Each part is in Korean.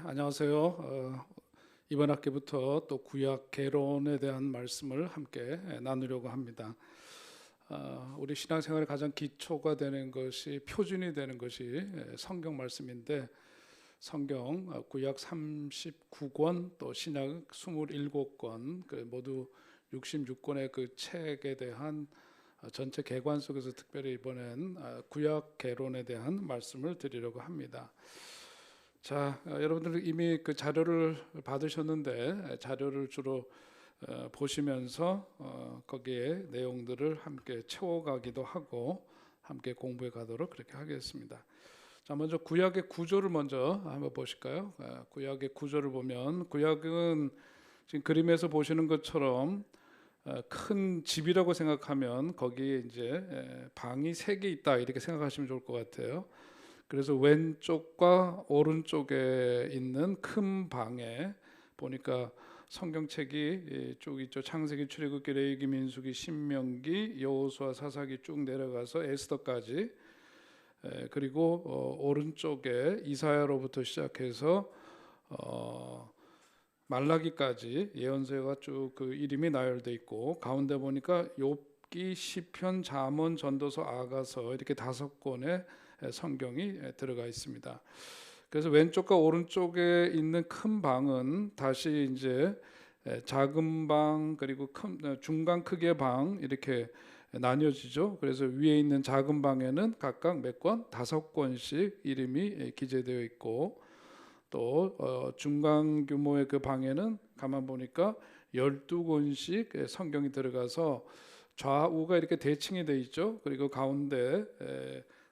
안녕하세요. 이번 학기부터 또 구약 개론에 대한 말씀을 함께 나누려고 합니다. 우리 신앙생활의 가장 기초가 되는 것이 표준이 되는 것이 성경 말씀인데 성경 구약 39권 또 신약 27권 모두 66권의 그 책에 대한 전체 개관 속에서 특별히 이번엔 구약 개론에 대한 말씀을 드리려고 합니다. 자, 여러분들 이미 그 자료를 받으셨는데 자료를 주로 보시면서 거기에 내용들을 함께 채워가기도 하고 함께 공부해 가도록 그렇게 하겠습니다. 자, 먼저 구약의 구조를 먼저 한번 보실까요? 구약의 구조를 보면 구약은 지금 그림에서 보시는 것처럼 큰 집이라고 생각하면 거기에 이제 방이 3개 있다 이렇게 생각하시면 좋을 것 같아요. 그래서 왼쪽과 오른쪽에 있는 큰 방에 보니까 성경책이 쭉 있죠. 창세기, 출애굽기, 레위기, 민수기, 신명기, 여호수아, 사사기 쭉 내려가서 에스더까지. 그리고 오른쪽에 이사야로부터 시작해서 말라기까지 예언서가 쭉 그 이름이 나열돼 있고, 가운데 보니까 욥기, 시편, 잠언, 전도서, 아가서 이렇게 5권의 성경이 들어가 있습니다. 그래서 왼쪽과 오른쪽에 있는 큰 방은 다시 이제 작은 방 그리고 중간 크기의 방 이렇게 나뉘어지죠. 그래서 위에 있는 작은 방에는 각각 몇 권? 5권씩 이름이 기재되어 있고, 또 중간 규모의 그 방에는 가만 보니까 12권씩 성경이 들어가서 좌우가 이렇게 대칭이 되어 있죠. 그리고 가운데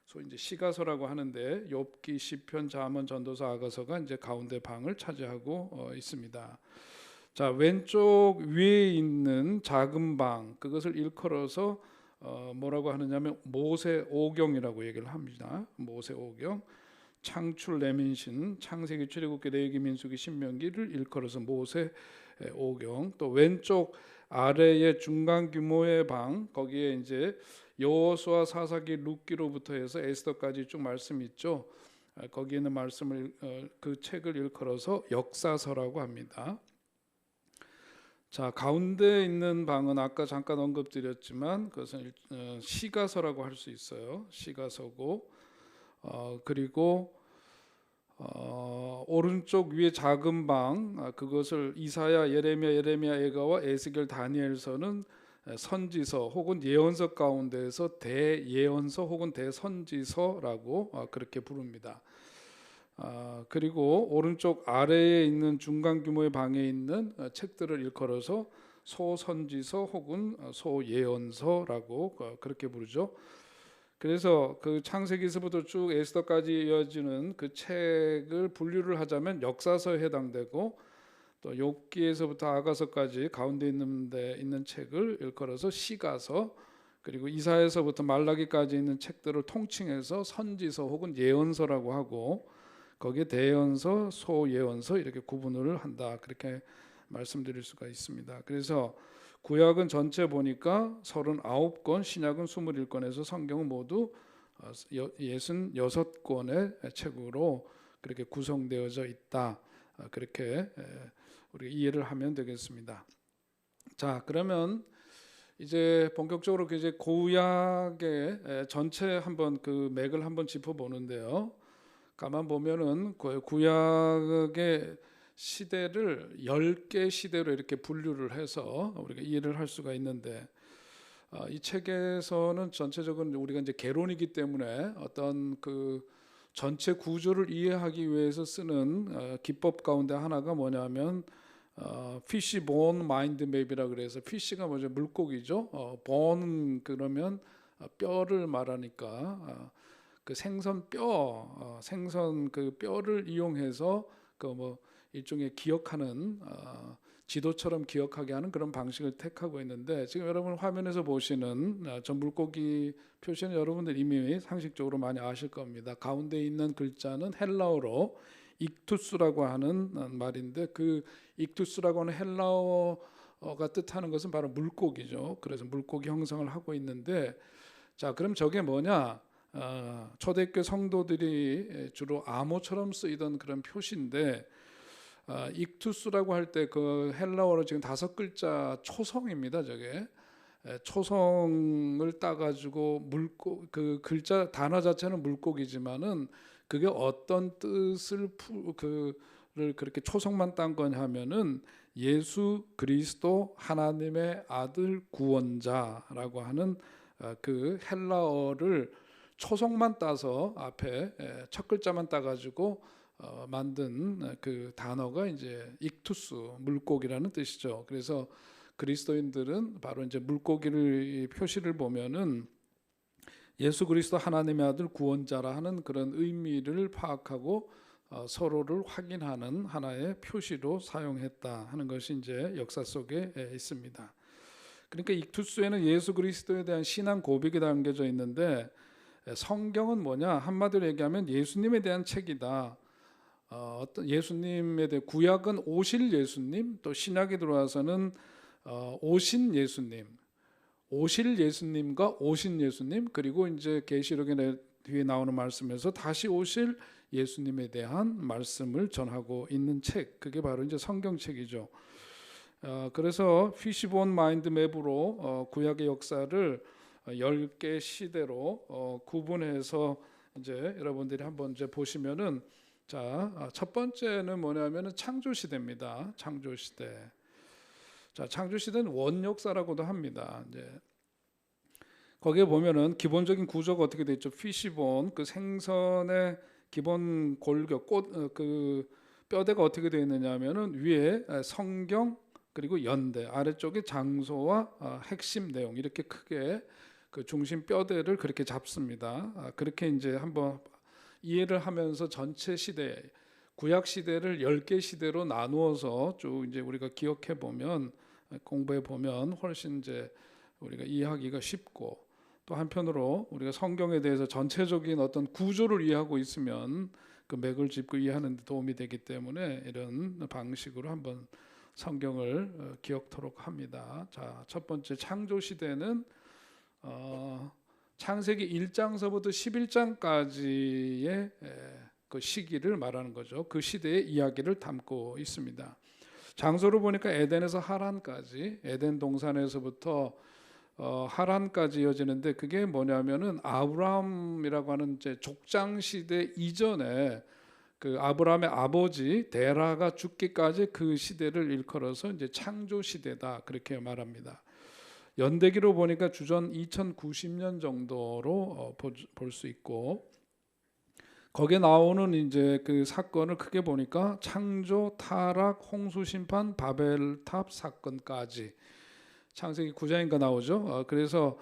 소위 이제 시가서라고 하는데 욥기, 시편, 잠언, 전도서, 아가서가 이제 가운데 방을 차지하고 있습니다. 자, 왼쪽 위에 있는 작은 방, 그것을 일컬어서 뭐라고 하느냐면 모세오경이라고 얘기를 합니다. 모세오경, 창출, 레민신, 창세기, 출애굽기, 레위기, 민수기, 신명기를 일컬어서 모세오경. 또 왼쪽 아래의 중간 규모의 방, 거기에 이제 여호수아, 사사기, 룻기로부터 해서 에스더까지 쭉 말씀이 있죠. 거기에 있는 말씀을 그 책을 일컬어서 역사서라고 합니다. 자, 가운데 있는 방은 아까 잠깐 언급드렸지만 그것은 시가서라고 할 수 있어요. 시가서고, 그리고 오른쪽 위에 작은 방, 그것을 이사야, 예레미야, 예가와 에스겔, 다니엘서는 선지서 혹은 예언서 가운데에서 대예언서 혹은 대선지서라고 그렇게 부릅니다. 그리고 오른쪽 아래에 있는 중간 규모의 방에 있는 책들을 일컬어서 소선지서 혹은 소예언서라고 그렇게 부르죠. 그래서 그 창세기서부터 쭉 에스더까지 이어지는 그 책을 분류를 하자면 역사서에 해당되고, 또 욥기에서부터 아가서까지 가운데 있는 책을 일컬어서 시가서, 그리고 이사야서부터 말라기까지 있는 책들을 통칭해서 선지서 혹은 예언서라고 하고, 거기에 대언서, 소예언서 이렇게 구분을 한다, 그렇게 말씀드릴 수가 있습니다. 그래서 구약은 전체 보니까 39권, 신약은 21권에서 성경은 모두 66권의 책으로 그렇게 구성되어져 있다, 그렇게 우리가 이해를 하면 되겠습니다. 자, 그러면 이제 본격적으로 이제 구약의 전체 한번 그 맥을 한번 짚어보는데요. 가만 보면은 구약의 시대를 10개 시대로 이렇게 분류를 해서 우리가 이해를 할 수가 있는데, 이 책에서는 전체적으로 우리가 이제 개론이기 때문에 어떤 그 전체 구조를 이해하기 위해서 쓰는 기법 가운데 하나가 뭐냐면 fish bone mind map이라 그래서 fish가 뭐죠? 물고기죠. bone 그러면 뼈를 말하니까 그 생선 뼈, 생선 그 뼈를 이용해서 그 뭐 일종의 기억하는 지도처럼 기억하게 하는 그런 방식을 택하고 있는데, 지금 여러분 화면에서 보시는 저 물고기 표시는 여러분들 이미 상식적으로 많이 아실 겁니다. 가운데 있는 글자는 헬라어로 익투스라고 하는 말인데, 그 익투스라고 하는 헬라어가 뜻하는 것은 바로 물고기죠. 그래서 물고기 형성을 하고 있는데, 자, 그럼 저게 뭐냐? 초대교회 성도들이 주로 암호처럼 쓰이던 그런 표시인데, 익투스라고 할 때 그 헬라어로 지금 5글자 초성입니다. 저게 초성을 따가지고 물고 그 글자 단어 자체는 물고기지만은 그게 어떤 뜻을 그를 그렇게 초성만 딴 거냐면은 예수 그리스도 하나님의 아들 구원자라고 하는 그 헬라어를 초성만 따서 앞에 첫 글자만 따가지고 만든 그 단어가 이제 익투스 물고기라는 뜻이죠. 그래서 그리스도인들은 바로 이제 물고기를 표시를 보면은 예수 그리스도 하나님의 아들 구원자라 하는 그런 의미를 파악하고 서로를 확인하는 하나의 표시로 사용했다 하는 것이 이제 역사 속에 있습니다. 그러니까 익투스에는 예수 그리스도에 대한 신앙 고백이 담겨져 있는데 성경은 뭐냐? 한마디로 얘기하면 예수님에 대한 책이다. 어떤 예수님에 대해 구약은 오실 예수님, 또 신약에 들어와서는 오신 예수님, 오실 예수님과 오신 예수님, 그리고 이제 계시록에 뒤에 나오는 말씀에서 다시 오실 예수님에 대한 말씀을 전하고 있는 책, 그게 바로 이제 성경책이죠. 그래서 피시본 마인드 맵으로 구약의 역사를 10개 시대로 구분해서 이제 여러분들이 한번 이제 보시면은 자, 첫 번째는 뭐냐면은 창조 시대입니다. 창조 시대. 자, 창조 시대는 원역사라고도 합니다. 이제 거기에 보면은 기본적인 구조가 어떻게 되어 있죠? 피시본 그 생선의 기본 골격 그 뼈대가 어떻게 되어 있느냐면은 위에 성경 그리고 연대, 아래쪽에 장소와 핵심 내용 이렇게 크게 그 중심 뼈대를 그렇게 잡습니다. 그렇게 이제 한번 이해를 하면서 전체 시대 구약 시대를 10개 시대로 나누어서 쭉 이제 우리가 기억해 보면 공부해 보면 훨씬 이제 우리가 이해하기가 쉽고 또 한편으로 우리가 성경에 대해서 전체적인 어떤 구조를 이해하고 있으면 그 맥을 짚고 이해하는 데 도움이 되기 때문에 이런 방식으로 한번 성경을 기억토록 합니다. 자, 첫 번째 창조 시대는 창세기 1장서부터 11장까지의 그 시기를 말하는 거죠. 그 시대의 이야기를 담고 있습니다. 장소로 보니까 에덴에서 하란까지, 에덴 동산에서부터 하란까지 이어지는데 그게 뭐냐면은 아브라함이라고 하는 이제 족장 시대 이전에 그 아브라함의 아버지 데라가 죽기까지 그 시대를 일컬어서 이제 창조 시대다 그렇게 말합니다. 연대기로 보니까 주전 2090년 정도로 볼 수 있고 거기에 나오는 이제 그 사건을 크게 보니까 창조, 타락, 홍수 심판, 바벨탑 사건까지 창세기 9장인가 나오죠. 그래서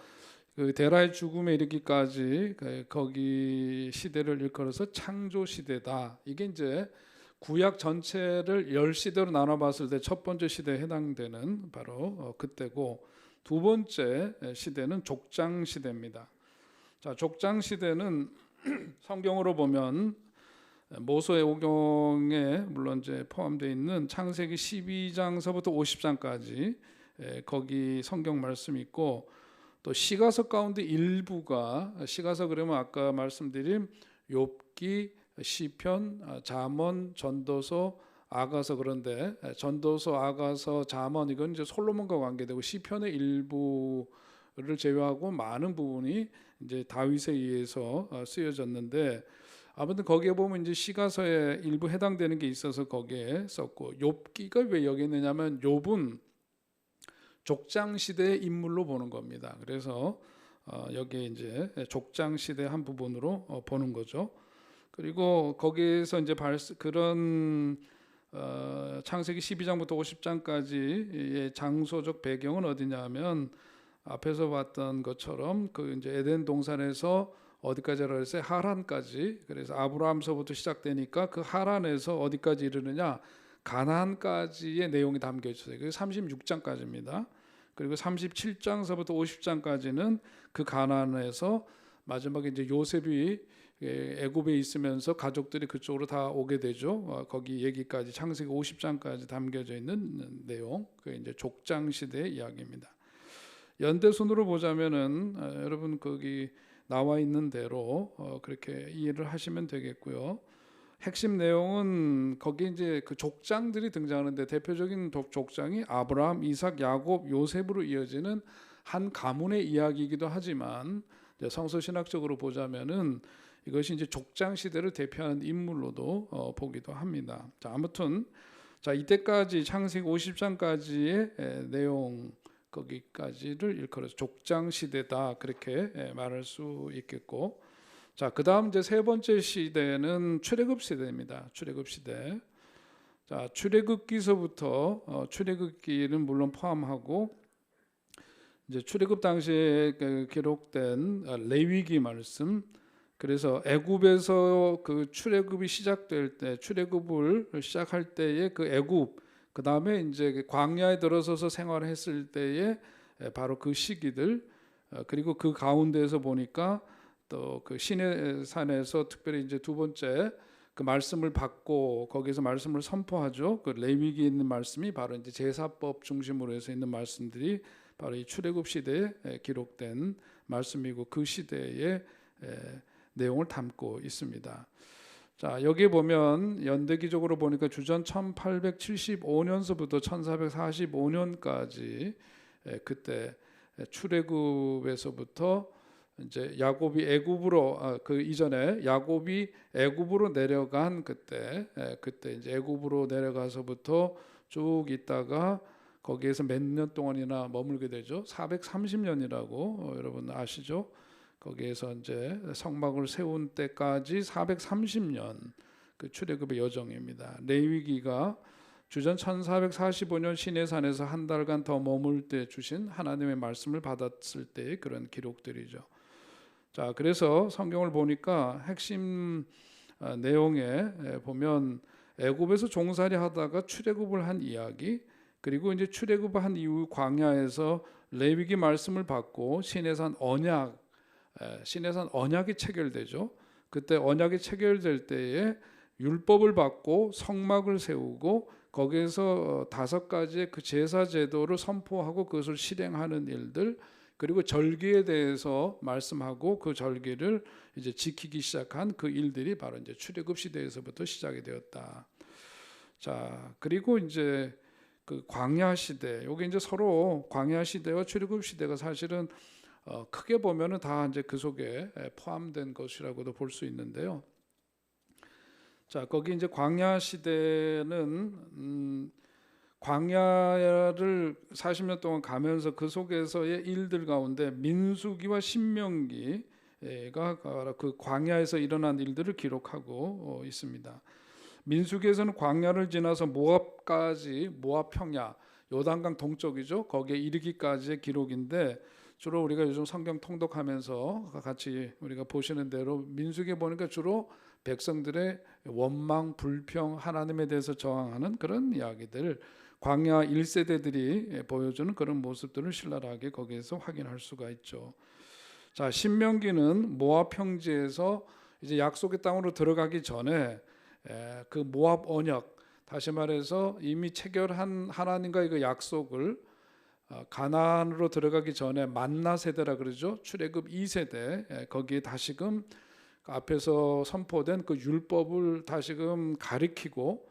그 데라의 죽음에 이르기까지 거기 시대를 일컬어서 창조 시대다. 이게 이제 구약 전체를 10시대로 나눠봤을 때 첫 번째 시대에 해당되는 바로 그때고 두 번째 시대는 족장 시대입니다. 자, 족장 시대는 성경으로 보면 모세의 오경에 물론 이제 포함되어 있는 창세기 12장서부터 50장까지 거기 성경 말씀이 있고 또 시가서 가운데 일부가 시가서 그러면 아까 말씀드린 욥기, 시편, 잠언, 전도서, 아가서 그런데 전도서, 아가서, 잠언 이건 이제 솔로몬과 관계되고 시편의 일부를 제외하고 많은 부분이 이제 다윗에 의해서 쓰여졌는데 아무튼 거기에 보면 이제 시가서에 일부 해당되는 게 있어서 거기에 썼고 욥기가 왜 여기 있느냐면 욥은 족장 시대의 인물로 보는 겁니다. 그래서 여기에 이제 족장 시대 한 부분으로 보는 거죠. 그리고 거기에서 이제 그런 창세기 12장부터 50장까지의 장소적 배경은 어디냐면 앞에서 봤던 것처럼 그 이제 에덴 동산에서 어디까지라고 했어요? 하란까지. 그래서 아브라함서부터 시작되니까 그 하란에서 어디까지 이르느냐? 가나안까지의 내용이 담겨 있어요. 그게 36장까지입니다. 그리고 37장서부터 50장까지는 그 가나안에서 마지막에 이제 요셉이 애굽에 있으면서 가족들이 그쪽으로 다 오게 되죠. 거기 얘기까지 창세기 50장까지 담겨져 있는 내용. 그게 이제 족장 시대의 이야기입니다. 연대순으로 보자면은 여러분 거기 나와 있는 대로 그렇게 이해를 하시면 되겠고요. 핵심 내용은 거기 이제 그 족장들이 등장하는데 대표적인 족장이 아브라함, 이삭, 야곱, 요셉으로 이어지는 한 가문의 이야기이기도 하지만 성서 신학적으로 보자면은 이것이 이제 족장 시대를 대표하는 인물로도 보기도 합니다. 자, 아무튼 자, 이때까지 창세기 50장까지의 내용 거기까지를 일컬어서 족장 시대다 그렇게 말할 수 있겠고, 자, 그다음 이제 세 번째 시대는 출애굽 시대입니다. 출애굽 시대. 자, 출애굽기서부터 출애굽기는 물론 포함하고 이제 출애굽 당시에 기록된 레위기 말씀. 그래서 애굽에서 그 출애굽이 시작될 때, 출애굽을 시작할 때에 그 애굽, 그 다음에 이제 광야에 들어서서 생활했을 때에 바로 그 시기들, 그리고 그 가운데에서 보니까 또 그 시내 산에서 특별히 이제 두 번째 그 말씀을 받고 거기서 말씀을 선포하죠. 그 레위기에 있는 말씀이 바로 이제 제사법 중심으로 해서 있는 말씀들이 바로 이 출애굽 시대에 기록된 말씀이고 그 시대의 내용을 담고 있습니다. 자, 여기 보면 연대기적으로 보니까 주전 1875년서부터 1445년까지 그때 출애굽에서부터 이제 야곱이 애굽으로 그 이전에 야곱이 애굽으로 내려간 그때 이제 애굽으로 내려가서부터 쭉 있다가 거기에서 몇 년 동안이나 머물게 되죠. 430년이라고 여러분 아시죠? 거기에서 이제 성막을 세운 때까지 430년 그 출애굽의 여정입니다. 레위기가 주전 1445년 시내산에서 한 달간 더 머물 때 주신 하나님의 말씀을 받았을 때의 그런 기록들이죠. 자, 그래서 성경을 보니까 핵심 내용에 보면 애굽에서 종살이 하다가 출애굽을 한 이야기, 그리고 이제 출애굽을 한 이후 광야에서 레위기 말씀을 받고 시내산 언약이 체결되죠. 그때 언약이 체결될 때에 율법을 받고 성막을 세우고 거기에서 5가지의 그 제사 제도를 선포하고 그것을 실행하는 일들, 그리고 절기에 대해서 말씀하고 그 절기를 이제 지키기 시작한 그 일들이 바로 이제 출애굽 시대에서부터 시작이 되었다. 자, 그리고 이제 그 광야 시대, 여기 이제 서로 광야 시대와 출애굽 시대가 사실은 크게 보면은 다 이제 그 속에 포함된 것이라고도 볼 수 있는데요. 자, 거기 이제 광야 시대는 광야를 40년 동안 가면서 그 속에서의 일들 가운데 민수기와 신명기가 그 광야에서 일어난 일들을 기록하고 있습니다. 민수기에서는 광야를 지나서 모압까지, 모압 평야, 요단강 동쪽이죠. 거기에 이르기까지의 기록인데 주로 우리가 요즘 성경 통독하면서 같이 우리가 보시는 대로 민수기에 보니까 주로 백성들의 원망, 불평, 하나님에 대해서 저항하는 그런 이야기들, 광야 1세대들이 보여주는 그런 모습들을 신랄하게 거기에서 확인할 수가 있죠. 자, 신명기는 모압 평지에서 이제 약속의 땅으로 들어가기 전에 그 모압 언약, 다시 말해서 이미 체결한 하나님과의 그 약속을 가나안으로 들어가기 전에 만나 세대라 그러죠. 출애굽 2세대, 거기에 다시금 앞에서 선포된 그 율법을 다시금 가리키고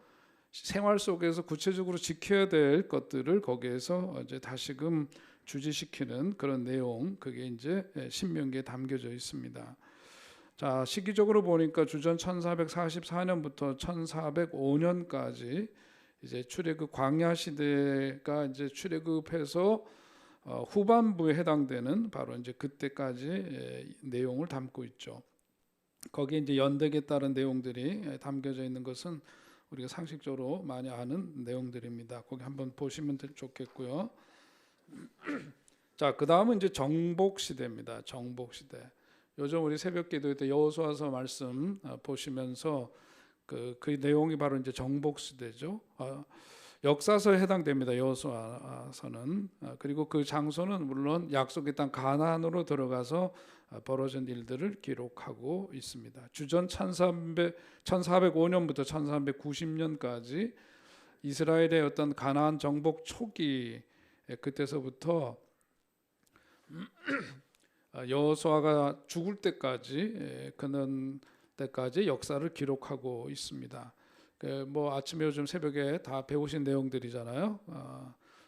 생활 속에서 구체적으로 지켜야 될 것들을 거기에서 이제 다시금 주지시키는 그런 내용, 그게 이제 신명기에 담겨져 있습니다. 자, 시기적으로 보니까 주전 1444년부터 1405년까지 이제 출애굽 광야 시대가 이제 출애굽해서 후반부에 해당되는 바로 이제 그때까지 내용을 담고 있죠. 거기에 이제 연대기에 따른 내용들이 담겨져 있는 것은 우리가 상식적으로 많이 아는 내용들입니다. 거기 한번 보시면 좋겠고요. 자, 그 다음은 이제 정복 시대입니다. 정복 시대. 요즘 우리 새벽 기도회 때 여호수아서 말씀 보시면서 그 내용이 바로 이제 정복 시대죠. 역사서에 해당됩니다. 여호수아서는. 그리고 그 장소는 물론 약속의 땅 가나안으로 들어가서 벌어진 일들을 기록하고 있습니다. 주전 1405년부터 1390년까지 이스라엘의 어떤 가나안 정복 초기, 그때서부터 여호수아가 죽을 때까지 그는 때까지 역사를 기록하고 있습니다. 뭐 아침에 요즘 새벽에 다 배우신 내용들이잖아요.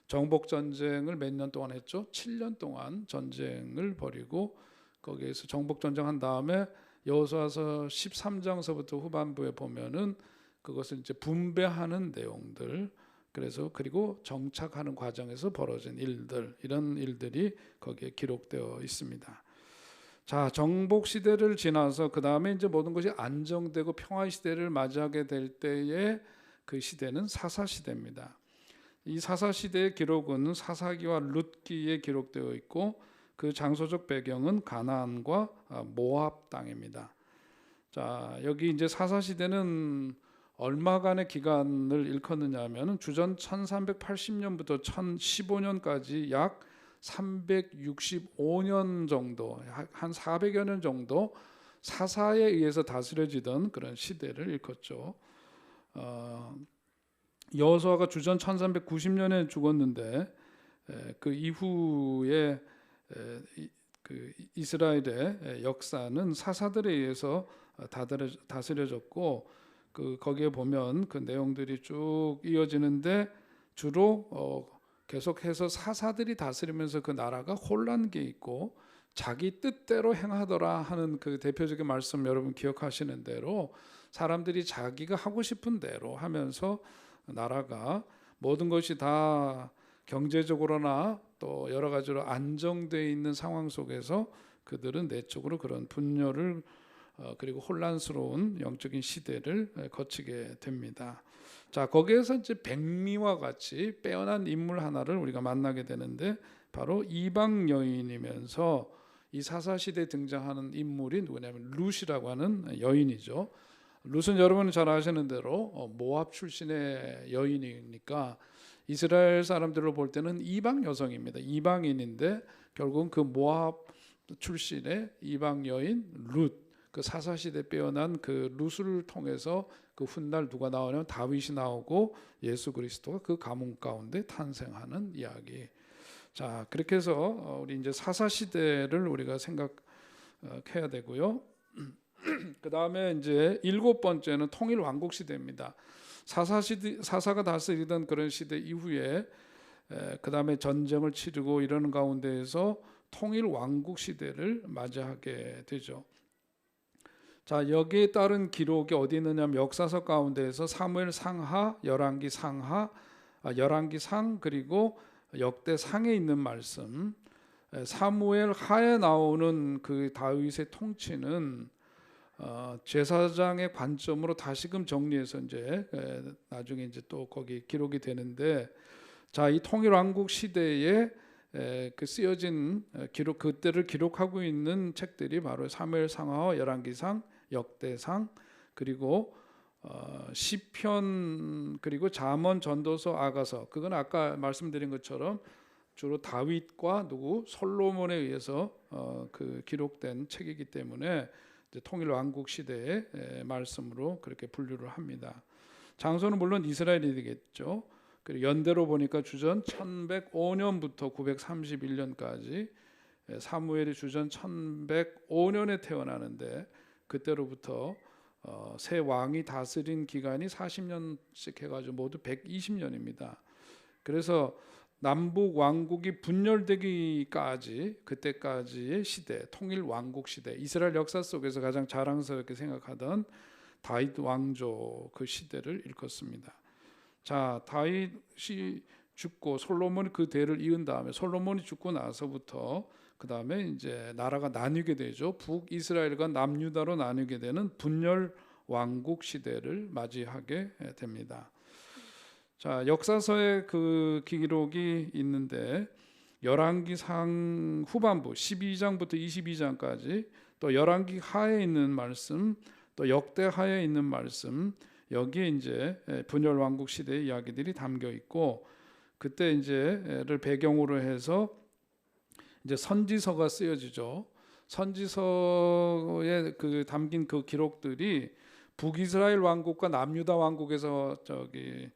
정복 전쟁을 몇 년 동안 했죠? 7년 동안 전쟁을 벌이고 거기에서 정복 전쟁 한 다음에 여호수아서 13장서부터 후반부에 보면은 그것을 이제 분배하는 내용들, 그래서 그리고 정착하는 과정에서 벌어진 일들, 이런 일들이 거기에 기록되어 있습니다. 자, 정복 시대를 지나서 그 다음에 이제 모든 것이 안정되고 평화 시대를 맞이하게 될 때에 그 시대는 사사 시대입니다. 이 사사 시대의 기록은 사사기와 룻기에 기록되어 있고 그 장소적 배경은 가나안과 모압 땅입니다. 자, 여기 이제 사사 시대는 얼마간의 기간을 일컫느냐 하면은 주전 1380년부터 1015년까지 약 365년 정도, 한 400여 년 정도 사사에 의해서 다스려지던 그런 시대를 일컫죠. 여호수아가 주전 1390년에 죽었는데 그 이후에 그 이스라엘의 역사는 사사들에 의해서 다스려졌고 그 거기에 보면 그 내용들이 쭉 이어지는데 주로 계속해서 사사들이 다스리면서 그 나라가 혼란기에 있고 자기 뜻대로 행하더라 하는 그 대표적인 말씀 여러분 기억하시는 대로 사람들이 자기가 하고 싶은 대로 하면서 나라가 모든 것이 다 경제적으로나 또 여러 가지로 안정되어 있는 상황 속에서 그들은 내적으로 그런 분열을 그리고 혼란스러운 영적인 시대를 거치게 됩니다. 자, 거기에서 이제 백미와 같이 빼어난 인물 하나를 우리가 만나게 되는데 바로 이방 여인이면서 이 사사 시대에 등장하는 인물이 누구냐면 룻이라고 하는 여인이죠. 룻은 여러분은 잘 아시는 대로 모압 출신의 여인이니까 이스라엘 사람들로 볼 때는 이방 여성입니다. 이방인인데 결국은 그 모압 출신의 이방 여인 룻, 그 사사 시대 빼어난 그 룻을 통해서 그 훗날 누가 나오냐면 다윗이 나오고 예수 그리스도가 그 가문 가운데 탄생하는 이야기. 자, 그렇게 해서 우리 이제 사사 시대를 우리가 생각해야 되고요. 그 다음에 이제 7번째는 통일 왕국 시대입니다. 사사가 다스리던 그런 시대 이후에 그 다음에 전쟁을 치르고 이러는 가운데에서 통일 왕국 시대를 맞이하게 되죠. 자, 여기에 따른 기록이 어디 있느냐면 역사서 가운데에서 사무엘 상하, 열왕기 상하, 열왕기 상 그리고 역대 상에 있는 말씀. 사무엘 하에 나오는 그 다윗의 통치는 제사장의 관점으로 다시금 정리해서 이제 나중에 이제 또 거기 기록이 되는데, 자, 이 통일왕국 시대에 그 쓰여진 기록, 그때를 기록하고 있는 책들이 바로 사무엘상하와 열왕기상, 역대상, 그리고 시편, 그리고 잠언, 전도서, 아가서. 그건 아까 말씀드린 것처럼 주로 다윗과 솔로몬에 의해서 그 기록된 책이기 때문에 통일 왕국 시대의 말씀으로 그렇게 분류를 합니다. 장소는 물론 이스라엘이 되겠죠. 그리고 연대로 보니까 주전 1105년부터 931년까지, 사무엘이 주전 1105년에 태어나는데 그때로부터 새 왕이 다스린 기간이 40년씩 해가지고 모두 120년입니다. 그래서 남북 왕국이 분열되기까지, 그때까지의 시대, 통일 왕국 시대, 이스라엘 역사 속에서 가장 자랑스럽게 생각하던 다윗 왕조 그 시대를 일컫습니다. 자, 다윗이 죽고 솔로몬이 그 대를 이은 다음에, 솔로몬이 죽고 나서부터 그 다음에 이제 나라가 나뉘게 되죠. 북이스라엘과 남유다로 나뉘게 되는 분열 왕국 시대를 맞이하게 됩니다. 자, 역사서에 그 기록이 있는데 열왕기상 후반부 12장부터 22장까지, 또 열왕기 하에 있는 말씀, 또 역대 하에 있는 말씀, 여기에 이제 분열 왕국 시대의 이야기들이 담겨 있고, 그때 이제를 배경으로 해서 이제 선지서가 쓰여지죠. 선지서에 그 담긴 그 기록들이 북이스라엘 왕국과 남유다 왕국에서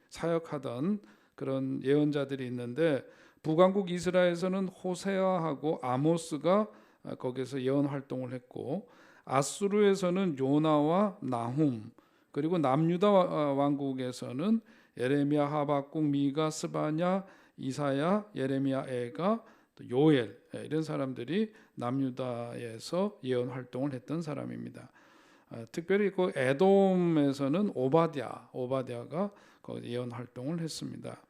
사역하던 그런 예언자들이 있는데, 북왕국 이스라엘에서는 호세아하고 아모스가 거기서 예언 활동을 했고, 아수르에서는 요나와 나훔, 그리고 남유다 왕국에서는 예레미야, 하박국, 미가, 스바냐, 이사야, 예레미야, 에가, 또 요엘, 이런 사람들이 남유다에서 예언 활동을 했던 사람입니다. 특별히 그 에돔에서는 오바댜가 예언 활동을 했습니다.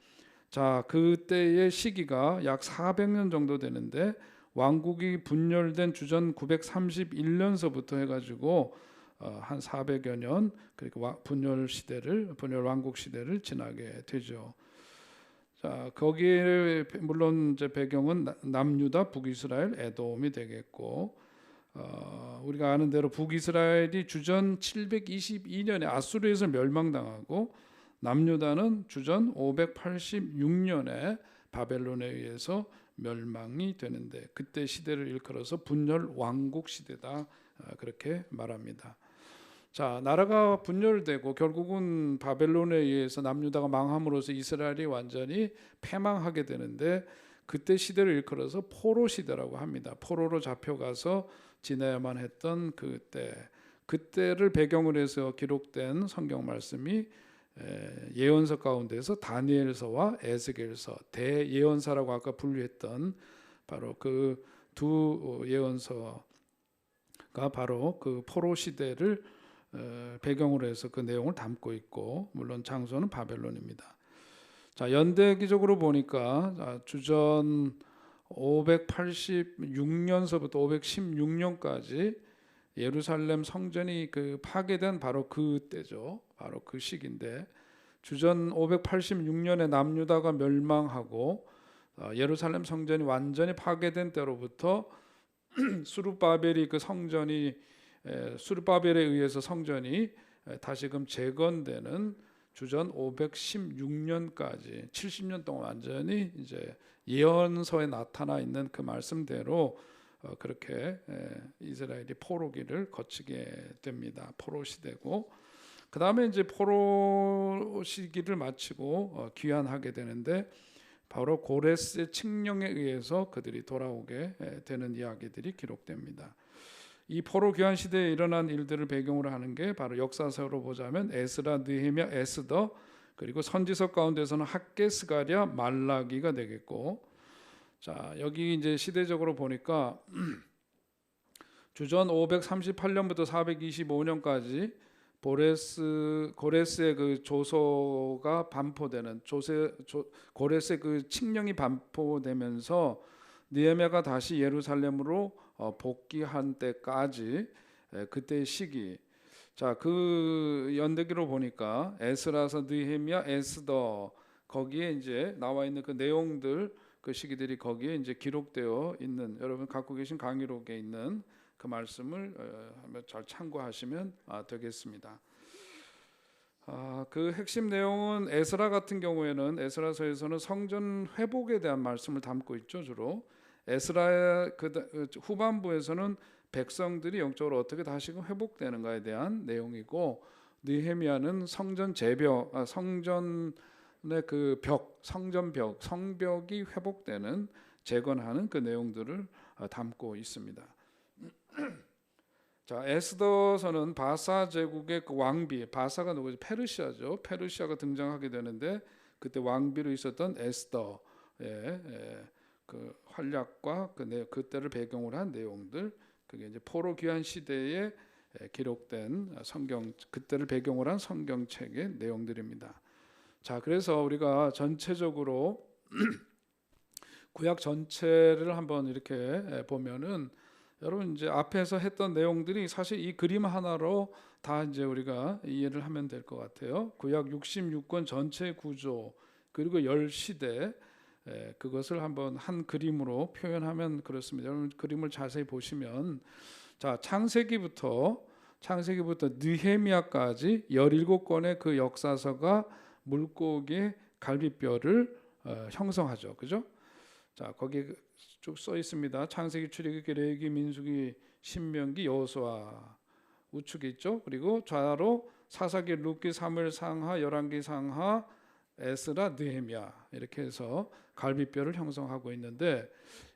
자, 그때의 시기가 약 400년 정도 되는데 왕국이 분열된 주전 931년서부터 해가지고 한 400여 년 그리고 분열 왕국 시대를 지나게 되죠. 자, 거기에 물론 이제 배경은 남유다, 북이스라엘, 에돔이 되겠고, 우리가 아는 대로 북이스라엘이 주전 722년에 아수르에서 멸망당하고 남유다는 주전 586년에 바벨론에 의해서 멸망이 되는데 그때 시대를 일컬어서 분열 왕국 시대다, 그렇게 말합니다. 자, 나라가 분열되고 결국은 바벨론에 의해서 남유다가 망함으로써 이스라엘이 완전히 패망하게 되는데 그때 시대를 일컬어서 포로 시대라고 합니다. 포로로 잡혀가서 지내야만 했던 그때를 배경으로 해서 기록된 성경 말씀이 예언서 가운데서 다니엘서와 에스겔서, 대예언사라고 아까 분류했던 바로 그 두 예언서가 바로 그 포로 시대를 배경으로 해서 그 내용을 담고 있고, 물론 장소는 바벨론입니다. 자, 연대기적으로 보니까 주전 586년서부터 516년까지 예루살렘 성전이 파괴된 바로 그때죠. 바로 그 시기인데 주전 586년에 남유다가 멸망하고 예루살렘 성전이 완전히 파괴된 때로부터 수르바벨이 수르바벨에 의해서 성전이 다시금 재건되는 주전 516년까지 70년 동안 완전히 이제 예언서에 나타나 있는 그 말씀대로 그렇게 이스라엘이 포로기를 거치게 됩니다. 포로 시대고, 그 다음에 이제 포로 시기를 마치고 귀환하게 되는데 바로 고레스의 칙령에 의해서 그들이 돌아오게 되는 이야기들이 기록됩니다. 이 포로 귀환 시대에 일어난 일들을 배경으로 하는 게 바로 역사서로 보자면 에스라, 느헤미야, 에스더, 그리고 선지서 가운데서는 학개, 스가랴, 말라기가 되겠고, 자, 여기 이제 시대적으로 보니까 주전 538년부터 425년까지 고레스의 그 조서가 반포되는 고레스의 그 칙령이 반포되면서 느헤미야가 다시 예루살렘으로 복귀한 때까지 그때의 시기. 자, 그 연대기로 보니까 에스라서, 느헤미야, 에스더, 거기에 이제 나와 있는 그 내용들, 그 시기들이 거기에 이제 기록되어 있는, 여러분 갖고 계신 강의록에 있는 그 말씀을 잘 참고하시면 되겠습니다. 그 핵심 내용은 에스라 같은 경우에는 에스라서에서는 성전 회복에 대한 말씀을 담고 있죠. 주로 에스라의 후반부에서는 백성들이 영적으로 어떻게 다시금 회복되는가에 대한 내용이고, 느헤미야는 성전 재벽, 성전의 그 성벽이 회복되는, 재건하는 그 내용들을 담고 있습니다. 자, 에스더서는 바사 제국의 그 왕비, 바사가 누구죠? 페르시아죠. 페르시아가 등장하게 되는데 그때 왕비로 있었던 에스더의 그 활약과 그때를 배경으로 한 내용들, 그게 이제 포로 귀환 시대에 기록된 그때를 배경으로 한 성경책의 내용들입니다. 자, 그래서 우리가 전체적으로 구약 전체를 한번 이렇게 보면은, 여러분 이제 앞에서 했던 내용들이 사실 이 그림 하나로 다 이제 우리가 이해를 하면 될 것 같아요. 구약 66권 전체 구조, 그리고 10시대, 그것을 한번 한 그림으로 표현하면 그렇습니다. 여러분 그림을 자세히 보시면, 자, 창세기부터 느헤미야까지 17권의 그 역사서가 물고기의 갈비뼈를 형성하죠. 그죠? 자, 거기 쭉 써 있습니다. 창세기, 출애굽기, 레위기, 민수기, 신명기, 여호수아, 우측에 있죠. 그리고 좌로 사사기, 룻기, 사무엘 상하, 열왕기 상하, 에스라, 느헤미야, 이렇게 해서 갈비뼈를 형성하고 있는데,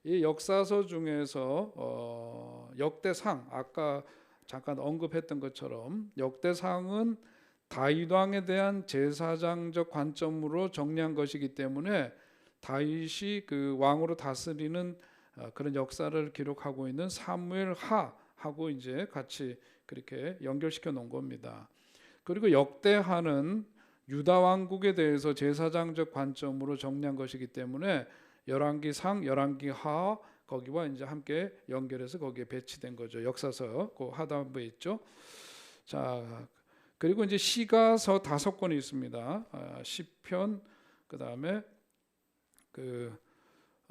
이 역사서 중에서 역대상, 아까 잠깐 언급했던 것처럼 역대상은 다윗 왕에 대한 제사장적 관점으로 정리한 것이기 때문에 다윗이 그 왕으로 다스리는 그런 역사를 기록하고 있는 사무엘 하하고 이제 같이 그렇게 연결시켜 놓은 겁니다. 그리고 역대하는 유다 왕국에 대해서 제사장적 관점으로 정리한 것이기 때문에 열왕기상, 열왕기하 거기와 이제 함께 연결해서 거기에 배치된 거죠. 역사서 그 하단부에 있죠. 자, 그리고 이제 시가서 5권이 있습니다. 시편, 그다음에 그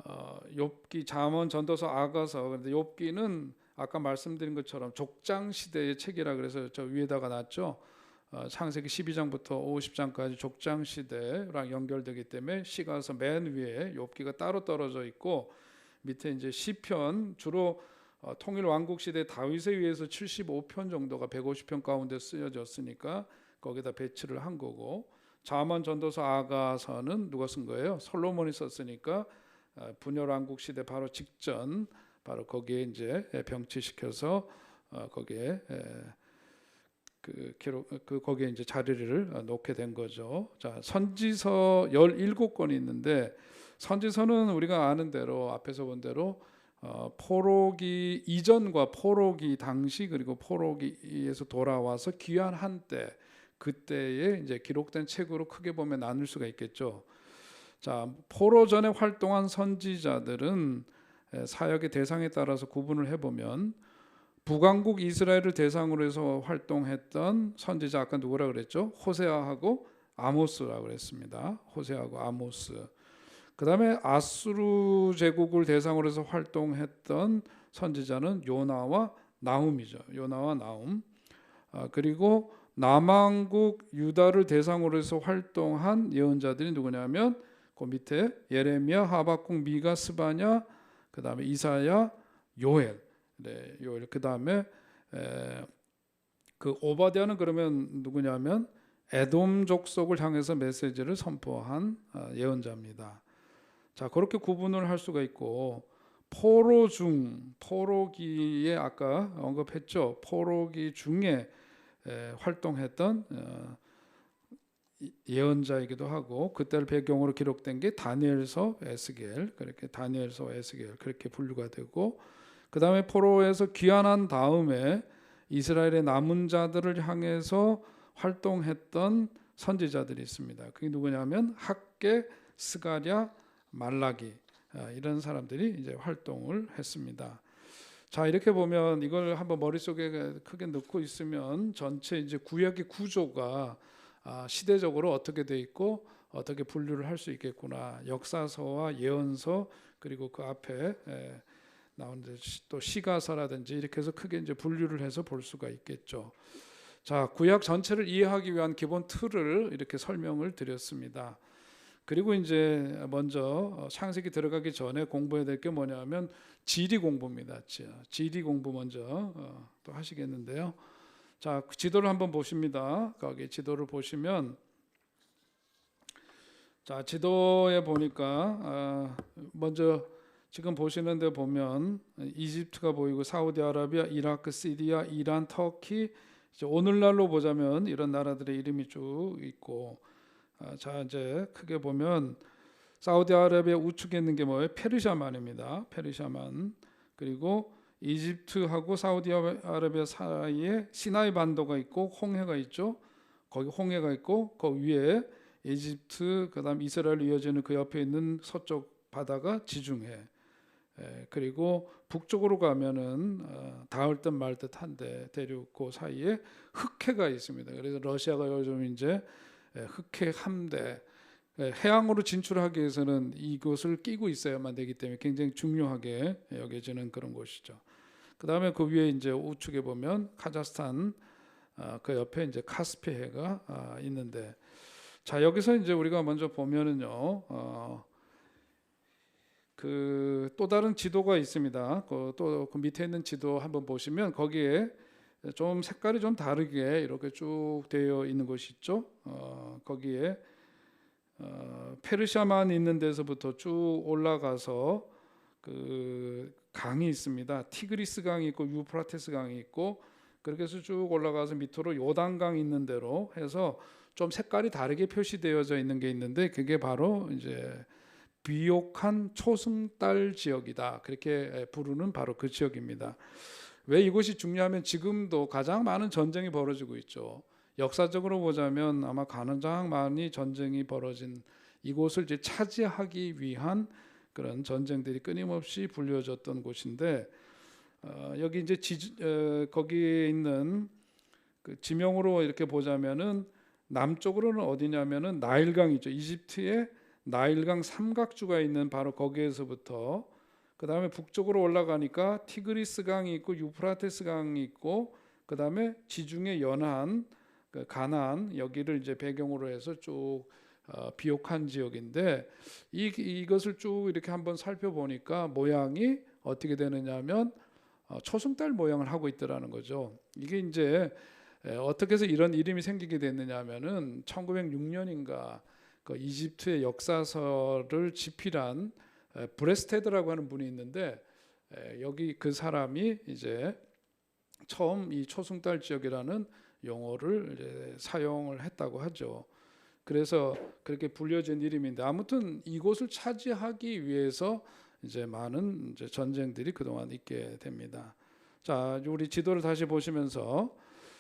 욥기, 잠언, 전도서, 아가서. 그런데 욥기는 아까 말씀드린 것처럼 족장 시대의 책이라 그래서 저 위에다가 놨죠. 창세기 12장부터 50장까지 족장 시대랑 연결되기 때문에 시가서 맨 위에 욥기가 따로 떨어져 있고 밑에 이제 시편 주로 통일 왕국 시대 다윗에 의해서 75편 정도가 150편 가운데 쓰여졌으니까 거기다 배치를 한 거고, 잠언, 전도서, 아가서는 누가 쓴 거예요? 솔로몬이 썼으니까 분열 왕국 시대 바로 직전 바로 거기에 이제 병치시켜서 거기에 거기에 이제 자리를 놓게 된 거죠. 자, 선지서 17권이 있는데 선지서는 우리가 아는 대로 앞에서 본 대로 포로기 이전과 포로기 당시 그리고 포로기에서 돌아와서 귀환 한때 그때에 이제 기록된 책으로 크게 보면 나눌 수가 있겠죠. 자, 포로 전에 활동한 선지자들은 사역의 대상에 따라서 구분을 해보면 북왕국 이스라엘을 대상으로 해서 활동했던 선지자 아까 누구라 그랬죠? 호세아하고 아모스라고 그랬습니다. 호세아하고 아모스. 그 다음에 아수르 제국을 대상으로 해서 활동했던 선지자는 요나와 나훔이죠. 요나와 나훔. 그리고 남왕국 유다를 대상으로 해서 활동한 예언자들이 누구냐면 그 밑에 예레미야, 하박국, 미가, 스바냐, 그 다음에 이사야, 요엘. 네, 요엘. 그 다음에 그 오바댜는 그러면 누구냐면 에돔 족속을 향해서 메시지를 선포한 예언자입니다. 자, 그렇게 구분을 할 수가 있고 포로 중 포로기에 아까 언급했죠. 포로기 중에 활동했던 예언자이기도 하고 그때를 배경으로 기록된 게 다니엘서, 에스겔, 그렇게 다니엘서, 에스겔 그렇게 분류가 되고, 그 다음에 포로에서 귀환한 다음에 이스라엘의 남은 자들을 향해서 활동했던 선지자들이 있습니다. 그게 누구냐면 학개, 스가랴, 말라기 이런 사람들이 이제 활동을 했습니다. 자, 이렇게 보면 이걸 한번 머릿속에 크게 넣고 있으면 전체 이제 구약의 구조가 시대적으로 어떻게 돼 있고 어떻게 분류를 할 수 있겠구나. 역사서와 예언서 그리고 그 앞에 나온 또 시가서라든지 이렇게 해서 크게 이제 분류를 해서 볼 수가 있겠죠. 자, 구약 전체를 이해하기 위한 기본 틀을 이렇게 설명을 드렸습니다. 그리고 이제 먼저 창세기 들어가기 전에 공부해야 될 게 뭐냐면 지리 공부입니다. 지리 공부 먼저 또 하시겠는데요. 자, 그 지도를 한번 보십니다. 거기 지도를 보시면 자, 지도에 보니까 먼저 지금 보시는 데 보면 이집트가 보이고 사우디아라비아, 이라크, 시리아, 이란, 터키 이제 오늘날로 보자면 이런 나라들의 이름이 쭉 있고, 자, 이제 크게 보면 사우디아라비아 우측에 있는 게 뭐예요? 페르시아만입니다. 페르시아만. 그리고 이집트하고 사우디아라비아 사이에 시나이 반도가 있고 홍해가 있죠. 거기 홍해가 있고 그 위에 이집트 그다음 이스라엘 이어지는 그 옆에 있는 서쪽 바다가 지중해. 그리고 북쪽으로 가면은 닿을 듯 말 듯한데 대륙 그 사이에 흑해가 있습니다. 그래서 러시아가 요즘 이제 흑해 함대 해양으로 진출하기 위해서는 이곳을 끼고 있어야만 되기 때문에 굉장히 중요하게 여겨지는 그런 곳이죠. 그 다음에 그 위에 이제 우측에 보면 카자흐스탄 그 옆에 이제 카스피해가 있는데, 자, 여기서 이제 우리가 먼저 보면은요, 그 또 다른 지도가 있습니다. 또 그 밑에 있는 지도 한번 보시면 거기에 좀 색깔이 좀 다르게 이렇게 쭉 되어 있는 곳이 있죠. 거기에 페르시아만 있는 데서부터 쭉 올라가서 그 강이 있습니다. 티그리스 강이 있고 유프라테스 강이 있고 그렇게 해서 쭉 올라가서 밑으로 요단강 있는 대로 해서 좀 색깔이 다르게 표시되어져 있는 게 있는데 그게 바로 이제 비옥한 초승달 지역이다. 그렇게 부르는 바로 그 지역입니다. 왜 이곳이 중요하면 지금도 가장 많은 전쟁이 벌어지고 있죠. 역사적으로 보자면 아마 가장 많이 전쟁이 벌어진 이곳을 이제 차지하기 위한 그런 전쟁들이 끊임없이 불려졌던 곳인데 여기 이제 거기에 있는 그 지명으로 이렇게 보자면은 남쪽으로는 어디냐면은 나일강이죠. 이집트의 나일강 삼각주가 있는 바로 거기에서부터 그 다음에 북쪽으로 올라가니까 티그리스강이 있고 유프라테스강이 있고 그 다음에 지중해 연안 그 가나안 여기를 이제 배경으로 해서 쭉 비옥한 지역인데 이것을 쭉 이렇게 한번 살펴보니까 모양이 어떻게 되느냐면 초승달 모양을 하고 있더라는 거죠. 이게 이제 어떻게 해서 이런 이름이 생기게 됐느냐면은 1906년인가 그 이집트의 역사서를 집필한 브레스테드라고 하는 분이 있는데 여기 그 사람이 이제 처음 이 초승달 지역이라는 용어를 이제 사용을 했다고 하죠. 그래서 그렇게 불려진 이름인데 아무튼 이곳을 차지하기 위해서 이제 많은 이제 전쟁들이 그동안 있게 됩니다. 자, 우리 지도를 다시 보시면서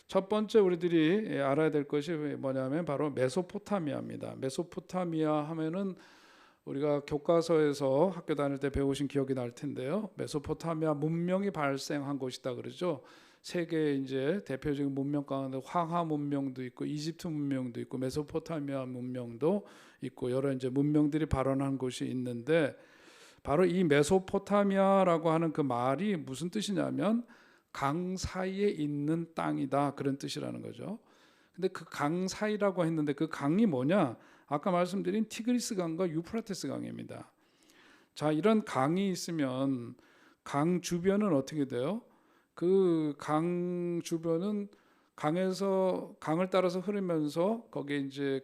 첫 번째 우리들이 알아야 될 것이 뭐냐면 바로 메소포타미아입니다. 메소포타미아 하면은 우리가 교과서에서 학교 다닐 때 배우신 기억이 날 텐데요. 메소포타미아 문명이 발생한 곳이다 그러죠. 세계 이제 대표적인 문명 가운데 황하 문명도 있고 이집트 문명도 있고 메소포타미아 문명도 있고 여러 이제 문명들이 발원한 곳이 있는데 바로 이 메소포타미아라고 하는 그 말이 무슨 뜻이냐면 강 사이에 있는 땅이다 그런 뜻이라는 거죠. 근데 그 강 사이라고 했는데 그 강이 뭐냐? 아까 말씀드린 티그리스 강과 유프라테스 강입니다. 자, 이런 강이 있으면 강 주변은 어떻게 돼요? 그 강 주변은 강을 따라서 흐르면서 거기에 이제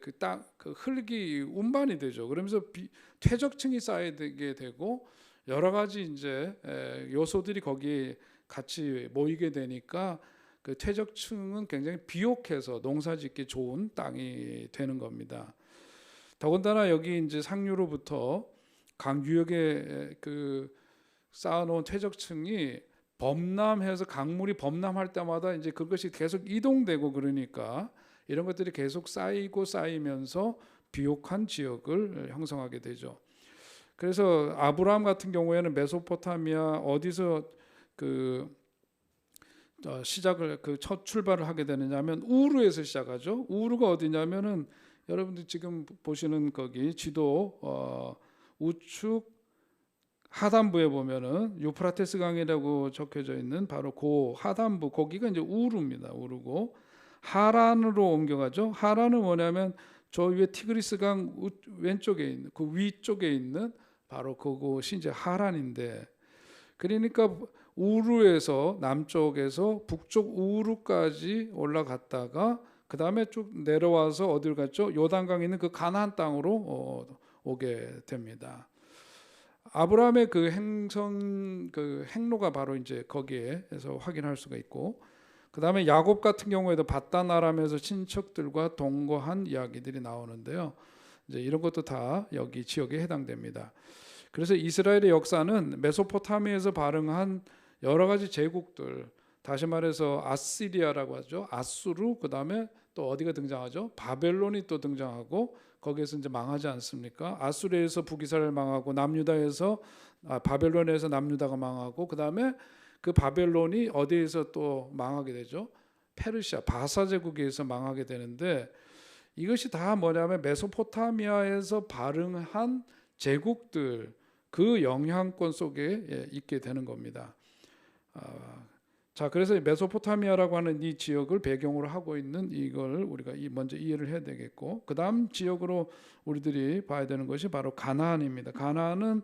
그 흙이 운반이 되죠. 그러면서 퇴적층이 쌓이게 되고 여러 가지 이제 요소들이 거기에 같이 모이게 되니까 그 퇴적층은 굉장히 비옥해서 농사짓기 좋은 땅이 되는 겁니다. 더군다나 여기 이제 상류로부터 강 유역에 그 쌓아놓은 퇴적층이 범람해서 강물이 범람할 때마다 이제 그것이 계속 이동되고 그러니까 이런 것들이 계속 쌓이고 쌓이면서 비옥한 지역을 형성하게 되죠. 그래서 아브라함 같은 경우에는 메소포타미아 어디서 시작을 첫 출발을 하게 되느냐면 우르에서 시작하죠. 우르가 어디냐면은 여러분들 지금 보시는 거기 지도 우측 하단부에 보면은 유프라테스 강이라고 적혀져 있는 바로 그 하단부 거기가 이제 우르입니다. 우르고 하란으로 옮겨가죠. 하란은 뭐냐면 저 위에 티그리스 강 왼쪽에 있는 그 위쪽에 있는 바로 그곳이 이제 하란인데 그러니까 우르에서 남쪽에서 북쪽 우르까지 올라갔다가 그 다음에 쭉 내려와서 어디를 갔죠? 요단강 있는 그 가나안 땅으로 오게 됩니다. 아브라함의 그 행로가 바로 이제 거기에서 확인할 수가 있고, 그 다음에 야곱 같은 경우에도 바단 아람에서 친척들과 동거한 이야기들이 나오는데요. 이제 이런 것도 다 여기 지역에 해당됩니다. 그래서 이스라엘의 역사는 메소포타미아에서 발흥한 여러 가지 제국들, 다시 말해서 아시리아라고 하죠. 아수르, 그 다음에 또 어디가 등장하죠? 바벨론이 또 등장하고 거기에서 이제 망하지 않습니까? 아수르에서 북이스라엘 망하고 바벨론에서 남유다가 망하고 그 다음에 그 바벨론이 어디에서 또 망하게 되죠? 페르시아, 바사 제국에서 망하게 되는데 이것이 다 뭐냐면 메소포타미아에서 발흥한 제국들 그 영향권 속에 있게 되는 겁니다. 자, 그래서 메소포타미아라고 하는 이 지역을 배경으로 하고 있는 이걸 우리가 먼저 이해를 해야 되겠고, 그 다음 지역으로 우리들이 봐야 되는 것이 바로 가나안입니다. 가나안은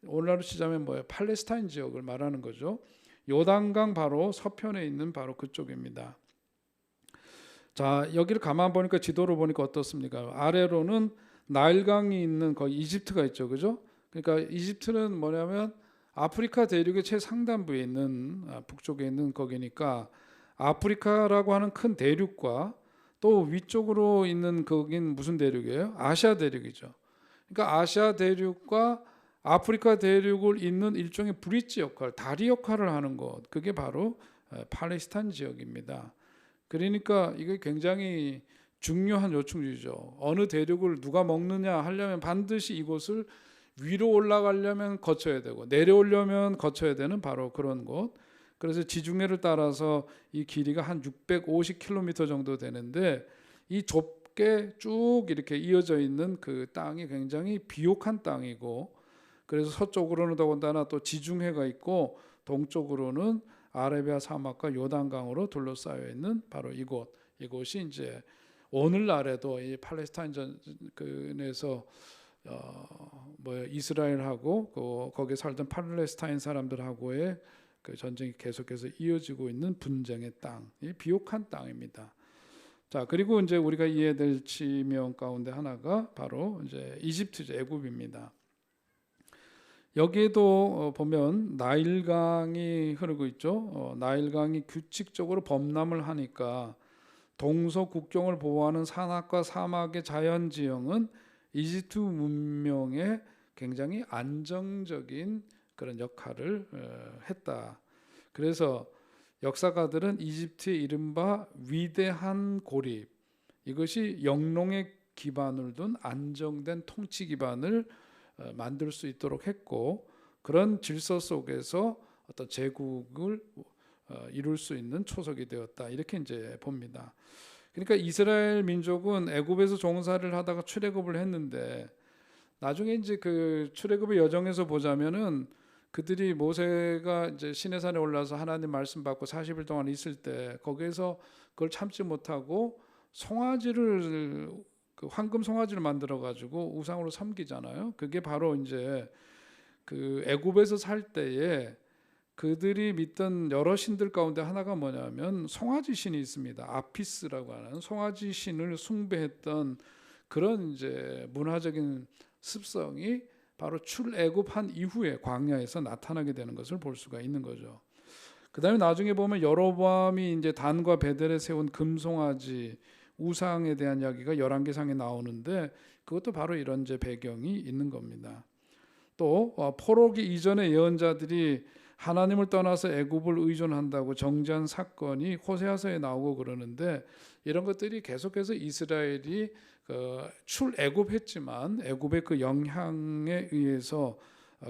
오늘날로 치자면 뭐예요? 팔레스타인 지역을 말하는 거죠. 요단강 바로 서편에 있는 바로 그쪽입니다. 자, 여기를 가만 보니까 지도로 보니까 어떻습니까? 아래로는 나일강이 있는 거기 이집트가 있죠, 그죠? 그러니까 이집트는 뭐냐면 아프리카 대륙의 최상단부에 있는 북쪽에 있는 거기니까 아프리카라고 하는 큰 대륙과 또 위쪽으로 있는 거긴 무슨 대륙이에요? 아시아 대륙이죠. 그러니까 아시아 대륙과 아프리카 대륙을 잇는 일종의 브릿지 역할, 다리 역할을 하는 것, 그게 바로 팔레스타인 지역입니다. 그러니까 이게 굉장히 중요한 요충지죠. 어느 대륙을 누가 먹느냐 하려면 반드시 이곳을 위로 올라가려면 거쳐야 되고 내려오려면 거쳐야 되는 바로 그런 곳. 그래서 지중해를 따라서 이 길이가 한 650km 정도 되는데 이 좁게 쭉 이렇게 이어져 있는 그 땅이 굉장히 비옥한 땅이고, 그래서 서쪽으로는 더군다나 또 지중해가 있고 동쪽으로는 아라비아 사막과 요단강으로 둘러싸여 있는 바로 이곳이 이제 오늘날에도 이 팔레스타인 전에서 이스라엘하고 거기에 살던 팔레스타인 사람들하고의 그 전쟁이 계속해서 이어지고 있는 분쟁의 땅, 이 비옥한 땅입니다. 자, 그리고 이제 우리가 이해될 지명 가운데 하나가 바로 이제 이집트죠, 애굽입니다. 여기에도 보면 나일강이 흐르고 있죠. 나일강이 규칙적으로 범람을 하니까 동서 국경을 보호하는 산악과 사막의 자연 지형은 이집트 문명의 굉장히 안정적인 그런 역할을 했다. 그래서 역사가들은 이집트의 이른바 위대한 고립, 이것이 영롱의 기반을 둔 안정된 통치 기반을 만들 수 있도록 했고, 그런 질서 속에서 어떤 제국을 이룰 수 있는 초석이 되었다, 이렇게 이제 봅니다. 그러니까 이스라엘 민족은 애굽에서 종살이를 하다가 출애굽을 했는데, 나중에 이제 그 출애굽의 여정에서 보자면은 그들이 모세가 이제 시내산에 올라서 하나님 말씀 받고 40일 동안 있을 때 거기에서 그걸 참지 못하고 송아지를, 그 황금 송아지를 만들어 가지고 우상으로 섬기잖아요. 그게 바로 이제 그 애굽에서 살 때에 그들이 믿던 여러 신들 가운데 하나가 뭐냐면 송아지 신이 있습니다. 아피스라고 하는 송아지 신을 숭배했던 그런 이제 문화적인 습성이 바로 출애굽한 이후에 광야에서 나타나게 되는 것을 볼 수가 있는 거죠. 그다음에 나중에 보면 여로보암이 이제 단과 베델에 세운 금송아지 우상에 대한 이야기가 열왕기상에 나오는데, 그것도 바로 이런 이제 배경이 있는 겁니다. 또 포로기 이전의 예언자들이 하나님을 떠나서 애굽을 의존한다고 정죄한 사건이 호세아서에 나오고 그러는데, 이런 것들이 계속해서 이스라엘이 출애굽했지만 애굽의 그 영향에 의해서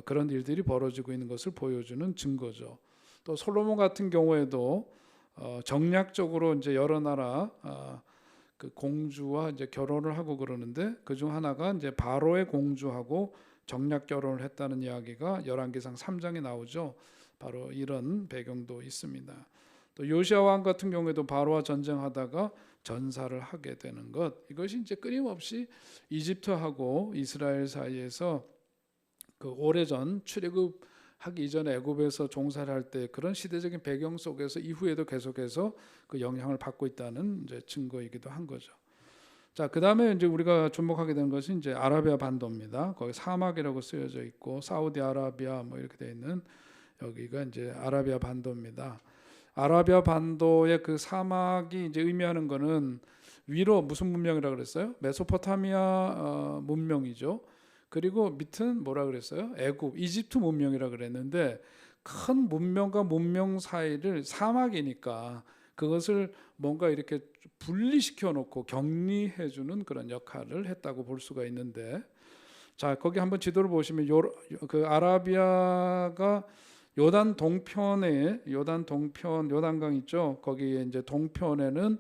그런 일들이 벌어지고 있는 것을 보여주는 증거죠. 또 솔로몬 같은 경우에도 정략적으로 이제 여러 나라 그 공주와 이제 결혼을 하고 그러는데, 그중 하나가 이제 바로의 공주하고 정략 결혼을 했다는 이야기가 열왕기상 3장에 나오죠. 바로 이런 배경도 있습니다. 또 요시야 왕 같은 경우에도 바로와 전쟁하다가 전사를 하게 되는 것, 이것이 이제 끊임없이 이집트하고 이스라엘 사이에서 그 오래전 출애굽하기 이전에 애굽에서 종살이 할 때 그런 시대적인 배경 속에서 이후에도 계속해서 그 영향을 받고 있다는 이제 증거이기도 한 거죠. 자, 그다음에 이제 우리가 주목하게 되는 것이 이제 아라비아 반도입니다. 거기 사막이라고 쓰여져 있고 사우디아라비아 뭐 이렇게 되어 있는 여기가 이제 아라비아 반도입니다. 아라비아 반도의 그 사막이 이제 의미하는 거는 위로 무슨 문명이라 그랬어요? 메소포타미아 문명이죠. 그리고 밑은 뭐라 그랬어요? 애굽, 이집트 문명이라 그랬는데, 큰 문명과 문명 사이를 사막이니까 그것을 뭔가 이렇게 분리시켜 놓고 격리해 주는 그런 역할을 했다고 볼 수가 있는데, 자, 거기 한번 지도를 보시면 그 아라비아가 요단 동편에 요단강 있죠. 거기에 이제 동편에는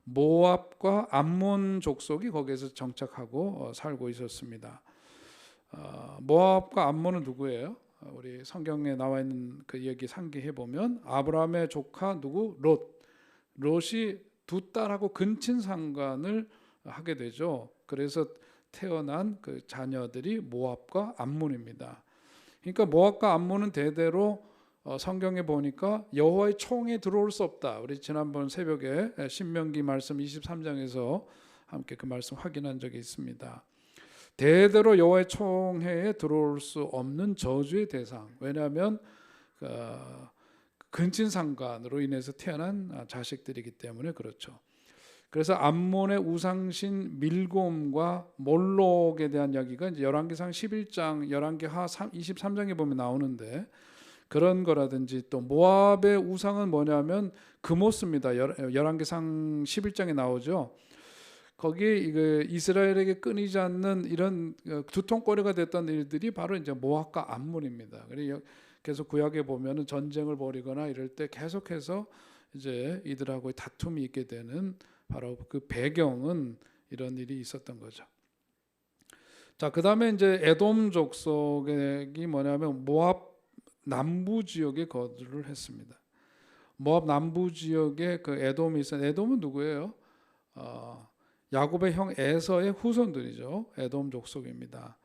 모압과 암몬 족속이 거기에서 정착하고 살고 있었습니다. 모압과 암몬은 누구예요? 우리 성경에 나와 있는 그 얘기 상기해 보면 아브라함의 조카 누구? 롯이 두 딸하고 근친상간을 하게 되죠. 그래서 태어난 그 자녀들이 모압과 암몬입니다. 그러니까 모압과 암몬은 대대로 성경에 보니까 여호와의 총에 들어올 수 없다. 우리 지난번 새벽에 신명기 말씀 23장에서 함께 그 말씀 확인한 적이 있습니다. 대대로 여호와의 총회에 들어올 수 없는 저주의 대상. 왜냐하면 근친상간으로 인해서 태어난 자식들이기 때문에 그렇죠. 그래서 암몬의 우상신 밀곰과 몰록에 대한 이야기가 이제 열왕기상 11장, 열왕기하 23장에 보면 나오는데, 그런 거라든지 또 모압의 우상은 뭐냐면 그모스입니다. 열왕기상 11장에 나오죠. 거기 이스라엘에게 끊이지 않는 이런 두통거리가 됐던 일들이 바로 이제 모압과 암몬입니다. 그래서 계속 구약에 보면은 전쟁을 벌이거나 이럴 때 계속해서 이제 이들하고의 다툼이 있게 되는 바로 그 배경은 이런 일이 있었던 거죠. 자, 그다음에 이제 에돔 족속이 뭐냐면 모압 남부 지역에 거주를 했습니다. 모압 남부 지역에 그 에돔이 있어요. 에돔은 누구예요? 야곱의 형 에서의 후손들이죠. 에돔 족속입니다.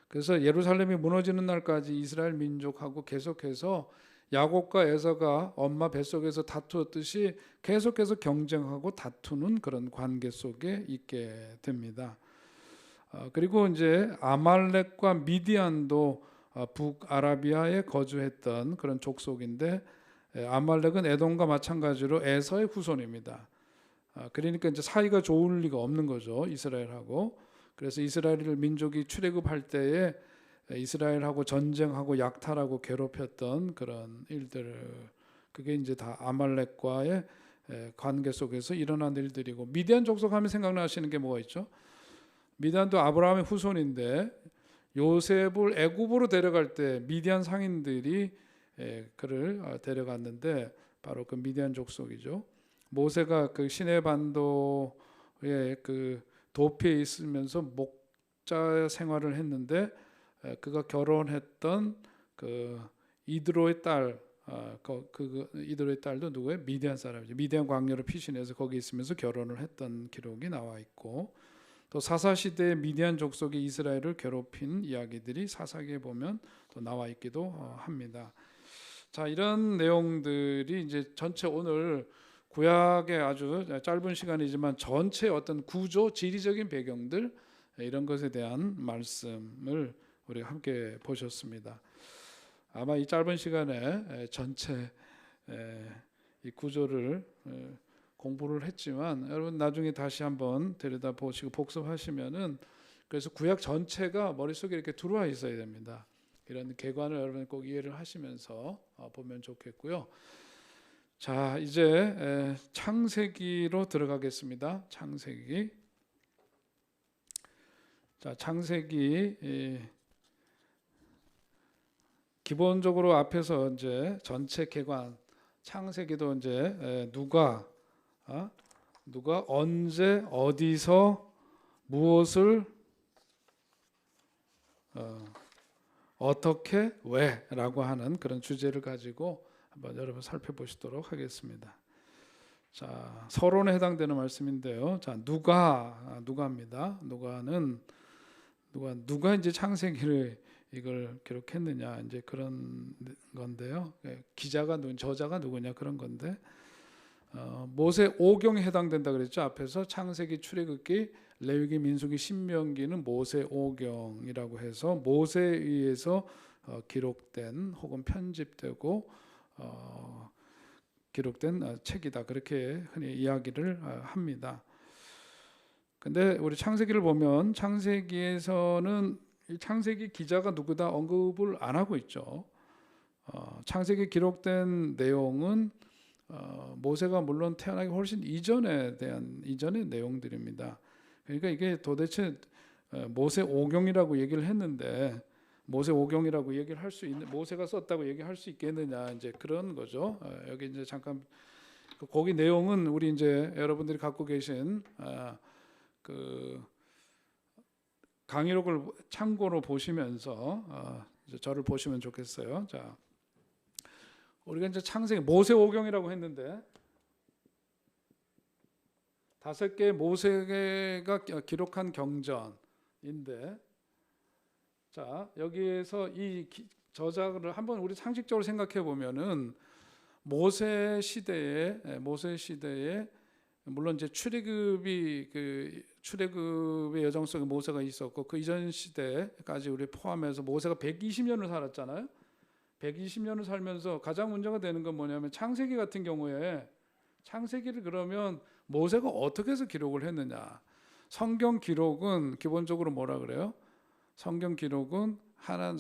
그래서 예루살렘이 무너지는 날까지 이스라엘 민족하고 계속해서 야곱과 에서가 엄마 뱃속에서 다투었듯이 계속해서 경쟁하고 다투는 그런 관계 속에 있게 됩니다. 그리고 이제 아말렉과 미디안도 북아라비아에 거주했던 그런 족속인데, 아말렉은 에돔과 마찬가지로 에서의 후손입니다. 그러니까 이제 사이가 좋을 리가 없는 거죠, 이스라엘하고. 그래서 이스라엘 민족이 출애굽할 때에 이스라엘하고 전쟁하고 약탈하고 괴롭혔던 그런 일들, 그게 이제 다 아말렉과의 관계 속에서 일어난 일들이고, 미디안 족속하면 생각나시는 게 뭐가 있죠? 미디안도 아브라함의 후손인데 요셉을 애굽으로 데려갈 때 미디안 상인들이 그를 데려갔는데 바로 그 미디안 족속이죠. 모세가 그 시내 반도의 그 도피에 있으면서 목자 생활을 했는데, 그가 결혼했던 그 이드로의 딸, 이드로의 딸도 누구예요? 미디안 사람이죠. 미디안 광야로 피신해서 거기 있으면서 결혼을 했던 기록이 나와 있고, 또 사사 시대의 미디안 족속이 이스라엘을 괴롭힌 이야기들이 사사기에 보면 또 나와 있기도 합니다. 자, 이런 내용들이 이제 전체 오늘 구약의 아주 짧은 시간이지만 전체 어떤 구조, 지리적인 배경들, 이런 것에 대한 말씀을 우리가 함께 보셨습니다. 아마 이 짧은 시간에 전체 이 구조를 공부를 했지만, 여러분 나중에 다시 한번 들여다 보시고 복습하시면은, 그래서 구약 전체가 머릿속에 이렇게 들어와 있어야 됩니다. 이런 개관을 여러분 꼭 이해를 하시면서 보면 좋겠고요. 자, 이제 창세기로 들어가겠습니다. 창세기. 자, 창세기 기본적으로 앞에서 이제 전체 개관, 창세기도 이제 누가 언제 어디서 무엇을 어떻게 왜라고 하는 그런 주제를 가지고 한번 여러분 살펴보시도록 하겠습니다. 자, 서론에 해당되는 말씀인데요. 자, 누가입니다. 누가 이제 창세기를 이걸 기록했느냐, 이제 그런 건데요. 기자가 저자가 누구냐, 그런 건데, 모세 오경에 해당된다 그랬죠. 앞에서 창세기, 출애굽기, 레위기, 민수기, 신명기는 모세 오경이라고 해서 모세에 의해서 기록된 혹은 편집되고 기록된 책이다, 그렇게 흔히 이야기를 합니다. 근데 우리 창세기를 보면 창세기에서는 이 창세기 기자가 누구다 언급을 안 하고 있죠. 창세기 기록된 내용은 모세가 물론 태어나기 훨씬 이전의 내용들입니다. 그러니까 이게 도대체 모세 오경이라고 얘기를 했는데, 모세 오경이라고 얘기를 할 수 있는, 모세가 썼다고 얘기할 수 있겠느냐, 이제 그런 거죠. 여기 이제 잠깐 거기 내용은 우리 이제 여러분들이 갖고 계신 그 강의록을 참고로 보시면서 이제 저를 보시면 좋겠어요. 자, 우리가 이제 창세기 모세 오경이라고 했는데 5개의 모세가 기록한 경전인데, 자, 여기에서 이 저작을 한번 우리 상식적으로 생각해 보면은 모세 시대에 물론 이제 출애굽의 여정 속에 모세가 있었고, 그 이전 시대까지 우리 포함해서 모세가 120년을 살았잖아요. 120년을 살면서 가장 문제가 되는 건 뭐냐면 창세기 같은 경우에 창세기를 그러면 모세가 어떻게 해서 기록을 했느냐. 성경 기록은 기본적으로 뭐라 그래요? 성경 기록은 하나님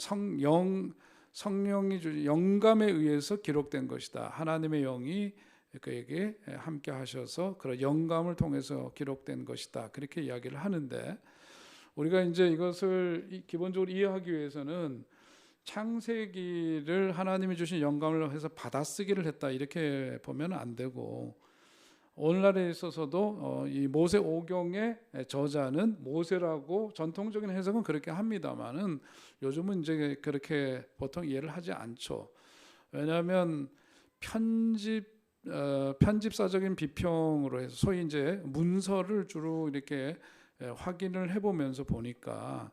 성령이 주신 영감에 의해서 기록된 것이다. 하나님의 영이 그에게 함께 하셔서 그런 영감을 통해서 기록된 것이다. 그렇게 이야기를 하는데 우리가 이제 이것을 기본적으로 이해하기 위해서는 창세기를 하나님이 주신 영감을 해서 받아쓰기를 했다 이렇게 보면 안 되고 오늘날에 있어서도 이 모세오경의 저자는 모세라고 전통적인 해석은 그렇게 합니다만은 요즘은 이제 그렇게 보통 이해를 하지 않죠. 왜냐하면 편집사적인 비평으로 해서 소위 이제 문서를 주로 이렇게 확인을 해보면서 보니까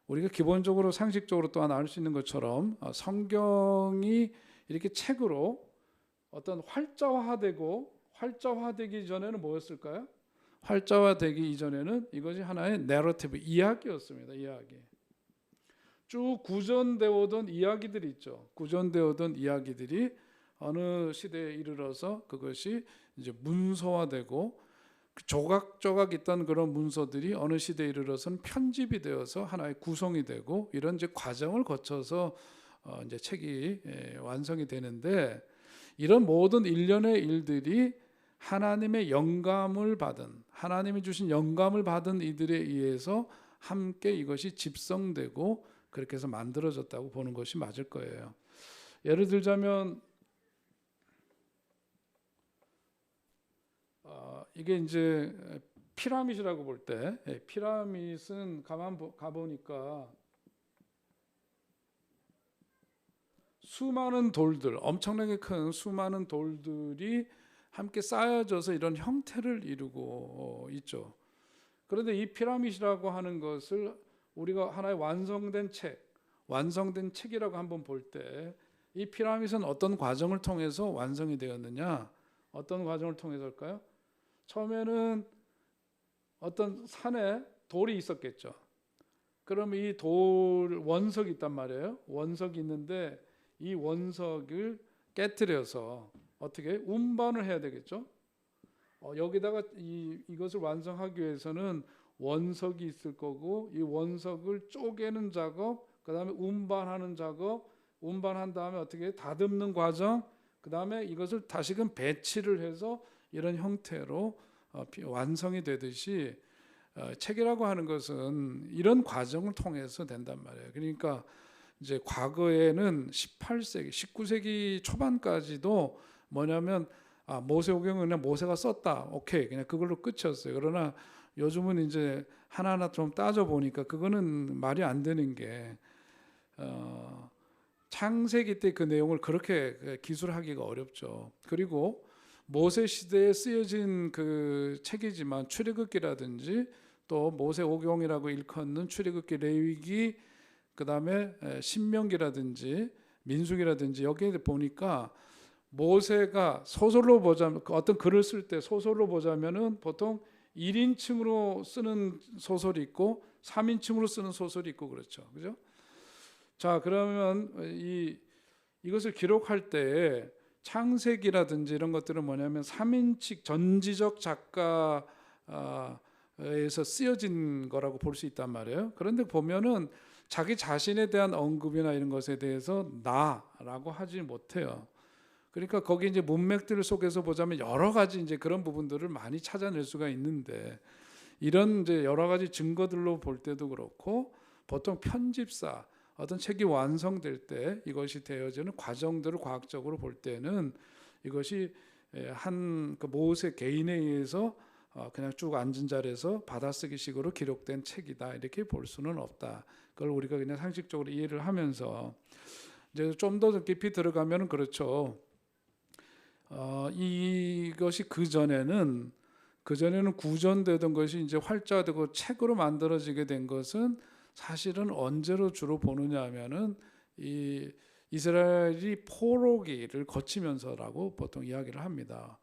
우리가 기본적으로 상식적으로 또한 알 수 있는 것처럼 성경이 이렇게 책으로 어떤 활자화되기 전에는 뭐였을까요? 활자화되기 이전에는 이것이 하나의 내러티브 이야기였습니다. 이야기. 쭉 구전되어 오던 이야기들이 있죠. 구전되어 오던 이야기들이 어느 시대에 이르러서 그것이 이제 문서화되고 조각조각 있던 그런 문서들이 어느 시대에 이르러서는 편집이 되어서 하나의 구성이 되고 이런 이제 과정을 거쳐서 이제 책이 완성이 되는데 이런 모든 일련의 일들이 하나님의 영감을 받은 하나님이 주신 영감을 받은 이들에 의해서 함께 이것이 집성되고 그렇게 해서 만들어졌다고 보는 것이 맞을 거예요. 예를 들자면 이게 이제 피라밋이라고 볼 때 피라밋은 가보니까 수많은 돌들 엄청나게 큰 수많은 돌들이 함께 쌓여져서 이런 형태를 이루고 있죠. 그런데 이 피라밋이라고 하는 것을 우리가 하나의 완성된 책이라고 한번 볼 때 이 피라밋은 어떤 과정을 통해서 완성이 되었느냐? 어떤 과정을 통해서일까요? 처음에는 어떤 산에 돌이 있었겠죠. 그러면 이 돌 원석이 있단 말이에요. 원석이 있는데 이 원석을 깨트려서 어떻게 운반을 해야 되겠죠. 여기다가 이것을 완성하기 위해서는 원석이 있을 거고 이 원석을 쪼개는 작업, 그 다음에 운반하는 작업, 운반한 다음에 어떻게 다듬는 과정, 그 다음에 이것을 다시금 배치를 해서 이런 형태로 완성이 되듯이 책이라고 하는 것은 이런 과정을 통해서 된단 말이에요. 그러니까 이제 과거에는 18세기, 19세기 초반까지도 뭐냐면 모세오경은 그냥 모세가 썼다. 오케이. 그냥 그걸로 끝이었어요. 그러나 요즘은 이제 하나하나 좀 따져 보니까 그거는 말이 안 되는 게 창세기 때 그 내용을 그렇게 기술하기가 어렵죠. 그리고 모세 시대에 쓰여진 그 책이지만 출애굽기라든지 또 모세오경이라고 일컫는 출애굽기, 레위기, 그다음에 신명기라든지 민수기라든지 여기에 보니까 모세가 소설로 보자면 어떤 글을 쓸 때 소설로 보자면은 보통 1인칭으로 쓰는 소설이 있고 3인칭으로 쓰는 소설이 있고 그렇죠. 그죠? 자, 그러면 이것을 기록할 때 창세기라든지 이런 것들은 뭐냐면 3인칭 전지적 작가에서 쓰여진 거라고 볼 수 있단 말이에요. 그런데 보면은 자기 자신에 대한 언급이나 이런 것에 대해서 나라고 하지 못해요. 그러니까 거기 이제 문맥들 속에서 보자면 여러 가지 이제 그런 부분들을 많이 찾아낼 수가 있는데 이런 이제 여러 가지 증거들로 볼 때도 그렇고 보통 편집사 어떤 책이 완성될 때 이것이 되어지는 과정들을 과학적으로 볼 때는 이것이 한 그 모세 개인에 의해서 그냥 쭉 앉은 자리에서 받아쓰기식으로 기록된 책이다 이렇게 볼 수는 없다. 그걸 우리가 그냥 상식적으로 이해를 하면서 이제 좀 더 깊이 들어가면은 그렇죠. 이것이 그 전에는 구전되던 것이 이제 활자되고 책으로 만들어지게 된 것은 사실은 언제로 주로 보느냐 하면은 이 이스라엘이 포로기를 거치면서라고 보통 이야기를 합니다.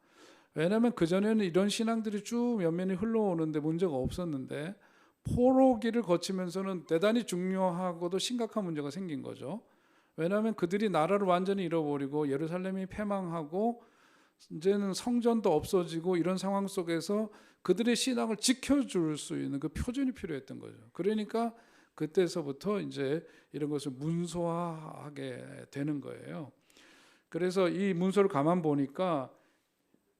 왜냐하면 그 전에는 이런 신앙들이 쭉 면면이 흘러오는데 문제가 없었는데 포로기를 거치면서는 대단히 중요하고도 심각한 문제가 생긴 거죠. 왜냐하면 그들이 나라를 완전히 잃어버리고 예루살렘이 패망하고 이제는 성전도 없어지고 이런 상황 속에서 그들의 신앙을 지켜줄 수 있는 그 표준이 필요했던 거죠. 그러니까 그때서부터 이제 이런 것을 문서화하게 되는 거예요. 그래서 이 문서를 가만 보니까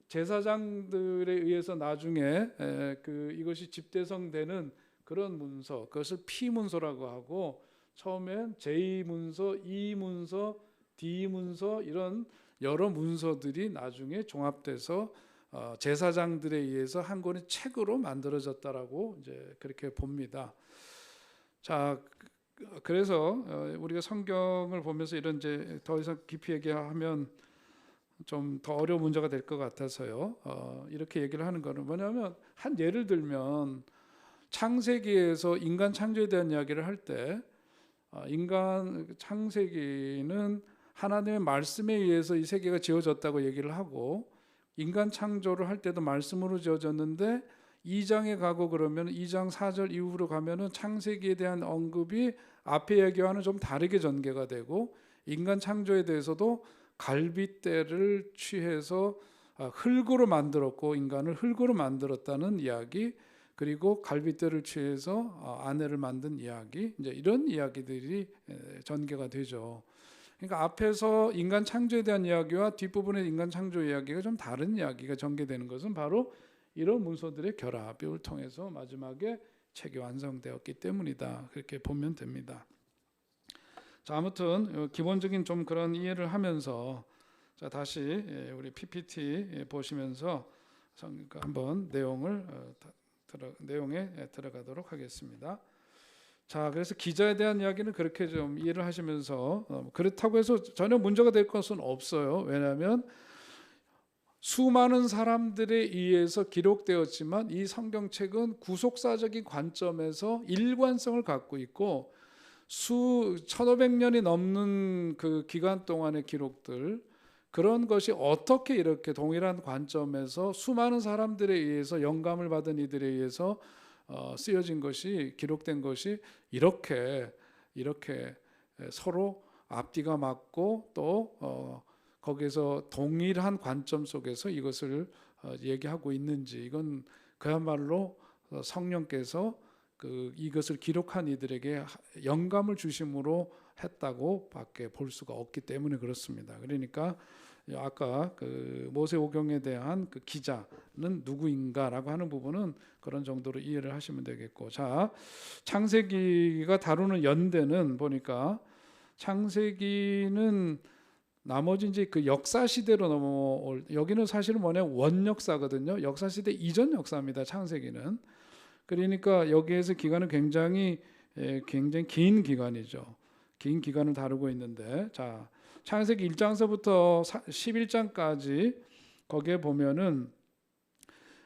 제사장들에 의해서 나중에 이것이 집대성되는 그런 문서, 그것을 피문서라고 하고, 처음엔 제2문서, 2문서, D문서 이런 여러 문서들이 나중에 종합돼서 제사장들에 의해서 한 권의 책으로 만들어졌다라고 이제 그렇게 봅니다. 자, 그래서 우리가 성경을 보면서 이런 이제 더 이상 깊이 얘기하면 좀 더 어려운 문제가 될 것 같아서요. 이렇게 얘기를 하는 거는 뭐냐면, 한 예를 들면 창세기에서 인간 창조에 대한 이야기를 할 때 인간 창세기는 하나님의 말씀에 의해서 이 세계가 지어졌다고 얘기를 하고, 인간 창조를 할 때도 말씀으로 지어졌는데 2장에 가고 그러면 2장 4절 이후로 가면은 창세기에 대한 언급이 앞에 얘기와는 좀 다르게 전개가 되고, 인간 창조에 대해서도 갈빗대를 취해서 흙으로 만들었고 인간을 흙으로 만들었다는 이야기, 그리고 갈빗대를 취해서 아내를 만든 이야기, 이제 이런 이야기들이 전개가 되죠. 그러니까 앞에서 인간 창조에 대한 이야기와 뒷부분의 인간 창조 이야기가 좀 다른 이야기가 전개되는 것은 바로 이런 문서들의 결합을 통해서 마지막에 책이 완성되었기 때문이다. 그렇게 보면 됩니다. 자, 아무튼 기본적인 좀 그런 이해를 하면서, 자, 다시 우리 PPT 보시면서 한번 내용에 들어가도록 하겠습니다. 자, 그래서 기자에 대한 이야기는 그렇게 좀 이해를 하시면서, 그렇다고 해서 전혀 문제가 될 것은 없어요. 왜냐하면 수많은 사람들에 의해서 기록되었지만 이 성경책은 구속사적인 관점에서 일관성을 갖고 있고, 1500년이 넘는 그 기간 동안의 기록들, 그런 것이 어떻게 이렇게 동일한 관점에서 수많은 사람들에 의해서 영감을 받은 이들에 의해서 쓰여진 것이, 기록된 것이 이렇게 서로 앞뒤가 맞고 또 거기서 동일한 관점 속에서 이것을 얘기하고 있는지, 이건 그야말로 성령께서 이것을 기록한 이들에게 영감을 주심으로 했다고 밖에 볼 수가 없기 때문에 그렇습니다. 그러니까 아까 그 모세오경에 대한 그 기자는 누구인가라고 하는 부분은 그런 정도로 이해를 하시면 되겠고, 자, 창세기가 다루는 연대는 보니까 창세기는 나머지 이제 그 역사 시대로 넘어올, 여기는 사실은 뭐냐, 원역사거든요. 역사 시대 이전 역사입니다. 창세기는. 그러니까 여기에서 기간은 굉장히 긴 기간이죠. 긴 기간을 다루고 있는데, 자, 창세기 1장서부터 11장까지 거기에 보면은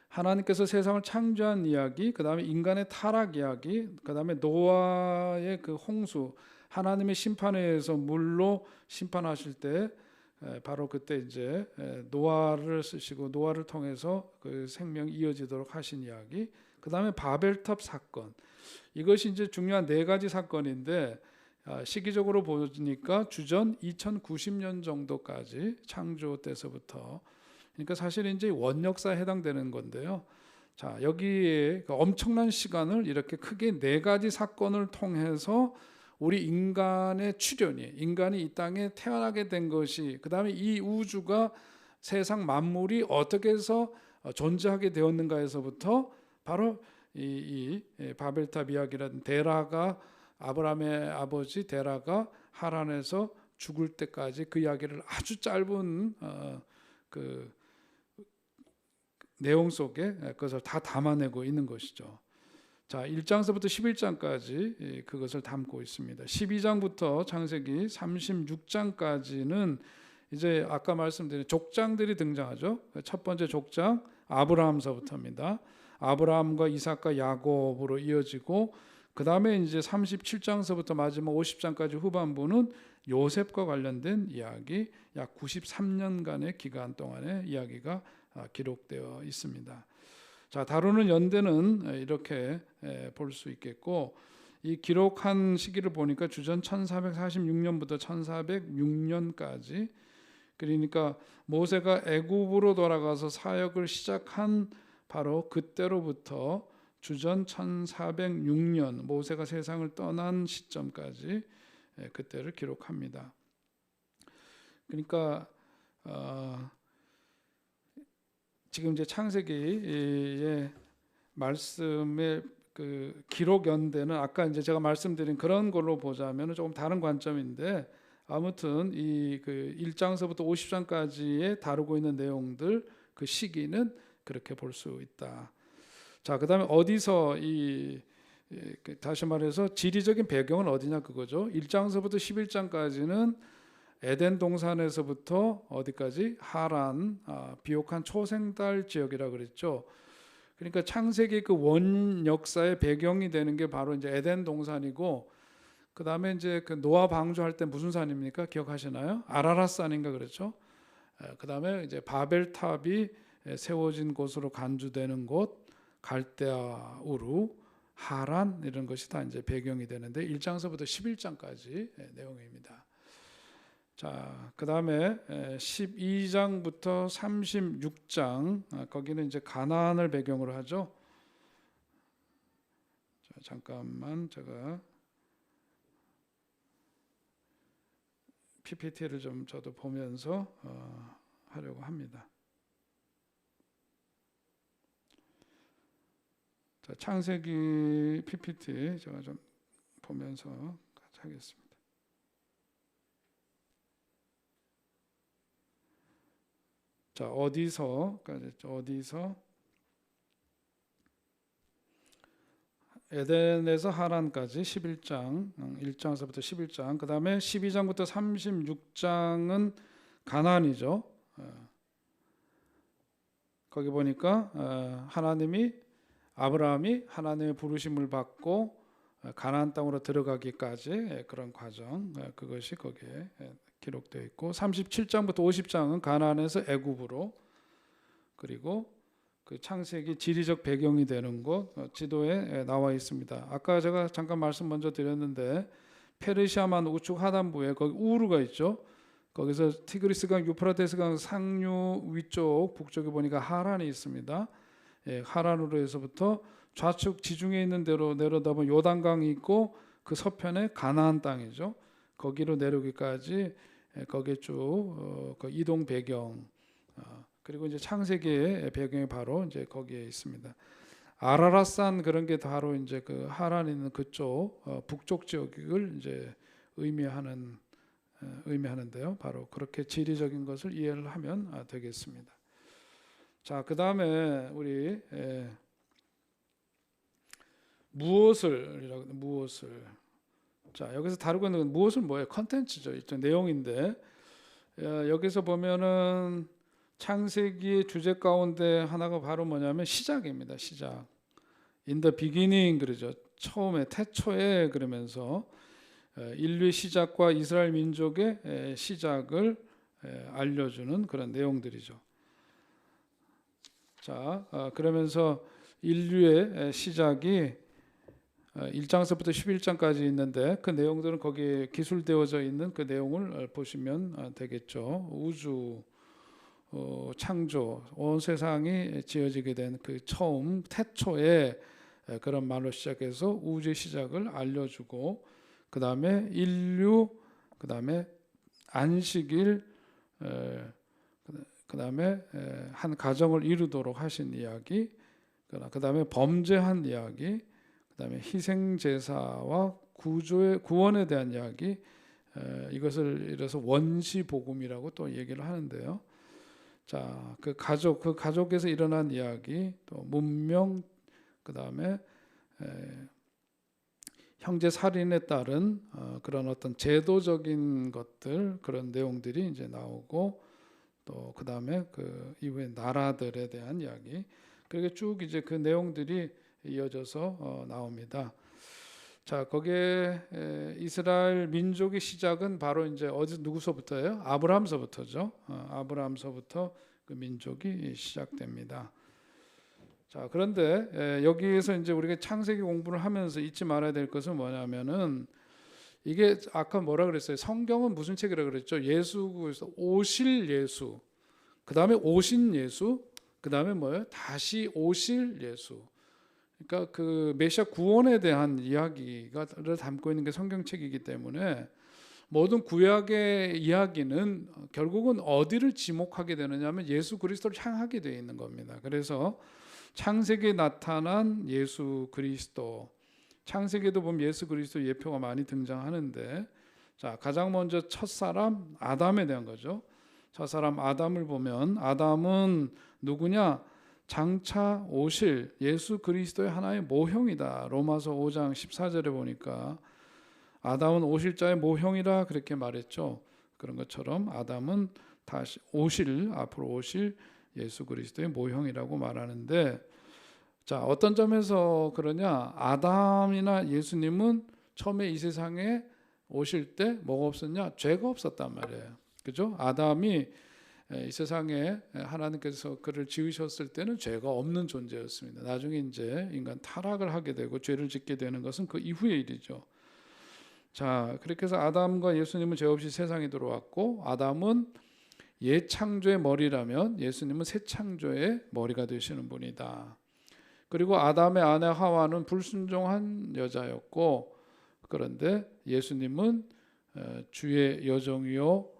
하나님께서 세상을 창조한 이야기, 그 다음에 인간의 타락 이야기, 그 다음에 노아의 그 홍수, 하나님의 심판에 의해서 물로 심판하실 때 바로 그때 이제 노아를 쓰시고 노아를 통해서 그 생명이 이어지도록 하신 이야기, 그 다음에 바벨탑 사건, 이것이 이제 중요한 네 가지 사건인데, 시기적으로 보니까 주전 2090년 정도까지, 창조 때서부터, 그러니까 사실 이제 원역사에 해당되는 건데요. 자, 여기에 엄청난 시간을 이렇게 크게 네 가지 사건을 통해서 우리 인간의 출현이, 인간이 이 땅에 태어나게 된 것이, 그 다음에 이 우주가, 세상 만물이 어떻게 해서 존재하게 되었는가에서부터 바로 이 바벨탑 이야기라는, 데라가, 아브라함의 아버지 데라가 하란에서 죽을 때까지 그 이야기를 아주 짧은 그 내용 속에 그것을 다 담아내고 있는 것이죠. 자, 1장서부터 11장까지 그것을 담고 있습니다. 12장부터 창세기 36장까지는 이제 아까 말씀드린 족장들이 등장하죠. 첫 번째 족장 아브라함서부터입니다. 아브라함과 이삭과 야곱으로 이어지고, 그 다음에 이제 37장서부터 마지막 50장까지 후반부는 요셉과 관련된 이야기, 약 93년간의 기간 동안의 이야기가 기록되어 있습니다. 자, 다루는 연대는 이렇게 볼 수 있겠고, 이 기록한 시기를 보니까 주전 1446년부터 1406년까지, 그러니까 모세가 애굽으로 돌아가서 사역을 시작한 바로 그때로부터 주전 1406년 모세가 세상을 떠난 시점까지 그때를 기록합니다. 그러니까 지금 이제 창세기의 말씀의 그 기록 연대는 아까 이제 제가 말씀드린 그런 걸로 보자면 조금 다른 관점인데, 아무튼 이 그 1장서부터 50장까지에 다루고 있는 내용들 그 시기는 그렇게 볼 수 있다. 자, 그다음에 어디서 다시 말해서 지리적인 배경은 어디냐 그거죠. 1장서부터 11장까지는 에덴 동산에서부터 어디까지 하란, 비옥한 초생달 지역이라 그랬죠. 그러니까 창세기 그 원 역사의 배경이 되는 게 바로 이제 에덴 동산이고, 그 다음에 이제 그 노아 방주할 때 무슨 산입니까? 기억하시나요? 아라랏산인가 그렇죠. 그 다음에 이제 바벨탑이 세워진 곳으로 간주되는 곳, 갈대아, 우루, 하란, 이런 것이 다 이제 배경이 되는데 1장서부터 11장까지 내용입니다. 자, 그 다음에 12장부터 36장, 거기는 이제 가나안을 배경으로 하죠. 자, 잠깐만 제가 PPT를 좀 저도 보면서 하려고 합니다. 자, 창세기 PPT 제가 좀 보면서 같이 하겠습니다. 자, 어디서 에덴에서 하란까지 11장, 1장에서부터 11장, 그 다음에 12장부터 36장은 가나안이죠. 거기 보니까 아브라함이 하나님의 부르심을 받고 가나안 땅으로 들어가기까지 그런 과정, 그것이 거기에 기록되어 있고, 37장부터 50장은 가나안에서 애굽으로, 그리고 그 창세기 지리적 배경이 되는 곳 지도에 나와 있습니다. 아까 제가 잠깐 말씀 먼저 드렸는데 페르시아만 우측 하단부에 거기 우르가 있죠. 거기서 티그리스강, 유프라테스강 상류 위쪽 북쪽에 보니까 하란이 있습니다. 하란으로 해서부터 좌측 지중해 있는 대로 내려다보면 요단강이 있고, 그 서편에 가나안 땅이죠. 거기로 내려오기까지 거기에 쭉 그 이동 배경, 그리고 이제 창세기의 배경이 바로 이제 거기에 있습니다. 아라랏산 그런 게 바로 이제 그 하란 있는 그쪽 북쪽 지역을 이제 의미하는데요. 바로 그렇게 지리적인 것을 이해를 하면 되겠습니다. 자, 그 다음에 우리 무엇을 자, 여기서 다루고 있는 건 무엇을 뭐예요? 컨텐츠죠. 일단 내용인데, 여기서 보면은 창세기의 주제 가운데 하나가 바로 뭐냐면 시작입니다. 시작. In the beginning 그러죠. 처음에, 태초에, 그러면서 인류의 시작과 이스라엘 민족의 시작을 알려주는 그런 내용들이죠. 자, 그러면서 인류의 시작이 1장서부터 11장까지 있는데, 그 내용들은 거기에 기술되어져 있는 그 내용을 보시면 되겠죠. 우주 창조, 온 세상이 지어지게 된 그 처음, 태초에 그런 말로 시작해서 우주의 시작을 알려주고, 그 다음에 인류, 그 다음에 안식일, 그 다음에 한 가정을 이루도록 하신 이야기, 그 다음에 범죄한 이야기, 그 다음에 희생제사와 구원에 대한 이야기, 이것을 이래서 원시복음이라고 또 얘기를 하는데요. 자, 그 가족에서 일어난 이야기, 또 문명, 그 다음에 형제 살인에 따른 그런 어떤 제도적인 것들, 그런 내용들이 이제 나오고, 또 그 다음에 그 이후에 나라들에 대한 이야기, 그렇게 쭉 이제 그 내용들이 이어져서 나옵니다. 자, 거기에 이스라엘 민족의 시작은 바로 이제 누구서부터예요? 아브라함서부터죠. 아브라함서부터 그 민족이 시작됩니다. 자, 그런데 여기에서 이제 우리가 창세기 공부를 하면서 잊지 말아야 될 것은 뭐냐면은 이게 아까 뭐라 그랬어요? 성경은 무슨 책이라 그랬죠? 예수에서 오실 예수, 그 다음에 오신 예수, 그 다음에 뭐예요? 다시 오실 예수. 그러니까 그 메시아 구원에 대한 이야기를 담고 있는 게 성경책이기 때문에 모든 구약의 이야기는 결국은 어디를 지목하게 되느냐면 예수 그리스도를 향하게 되어 있는 겁니다. 그래서 창세기에 나타난 예수 그리스도, 창세기에도 보면 예수 그리스도 예표가 많이 등장하는데, 자, 가장 먼저 첫사람 아담에 대한 거죠. 첫사람 아담을 보면 아담은 누구냐? 장차 오실 예수 그리스도의 하나의 모형이다. 로마서 5장 14절에 보니까 아담은 오실 자의 모형이라 그렇게 말했죠. 그런 것처럼 아담은 다시 앞으로 오실 예수 그리스도의 모형이라고 말하는데, 자, 어떤 점에서 그러냐? 아담이나 예수님은 처음에 이 세상에 오실 때 뭐가 없었냐? 죄가 없었단 말이에요. 그죠? 아담이 이 세상에 하나님께서 그를 지으셨을 때는 죄가 없는 존재였습니다. 나중에 이제 인간 타락을 하게 되고 죄를 짓게 되는 것은 그 이후의 일이죠. 자, 그렇게 해서 아담과 예수님은 죄 없이 세상에 들어왔고, 아담은 옛 창조의 머리라면 예수님은 새 창조의 머리가 되시는 분이다. 그리고 아담의 아내 하와는 불순종한 여자였고, 그런데 예수님은 주의 여정이요,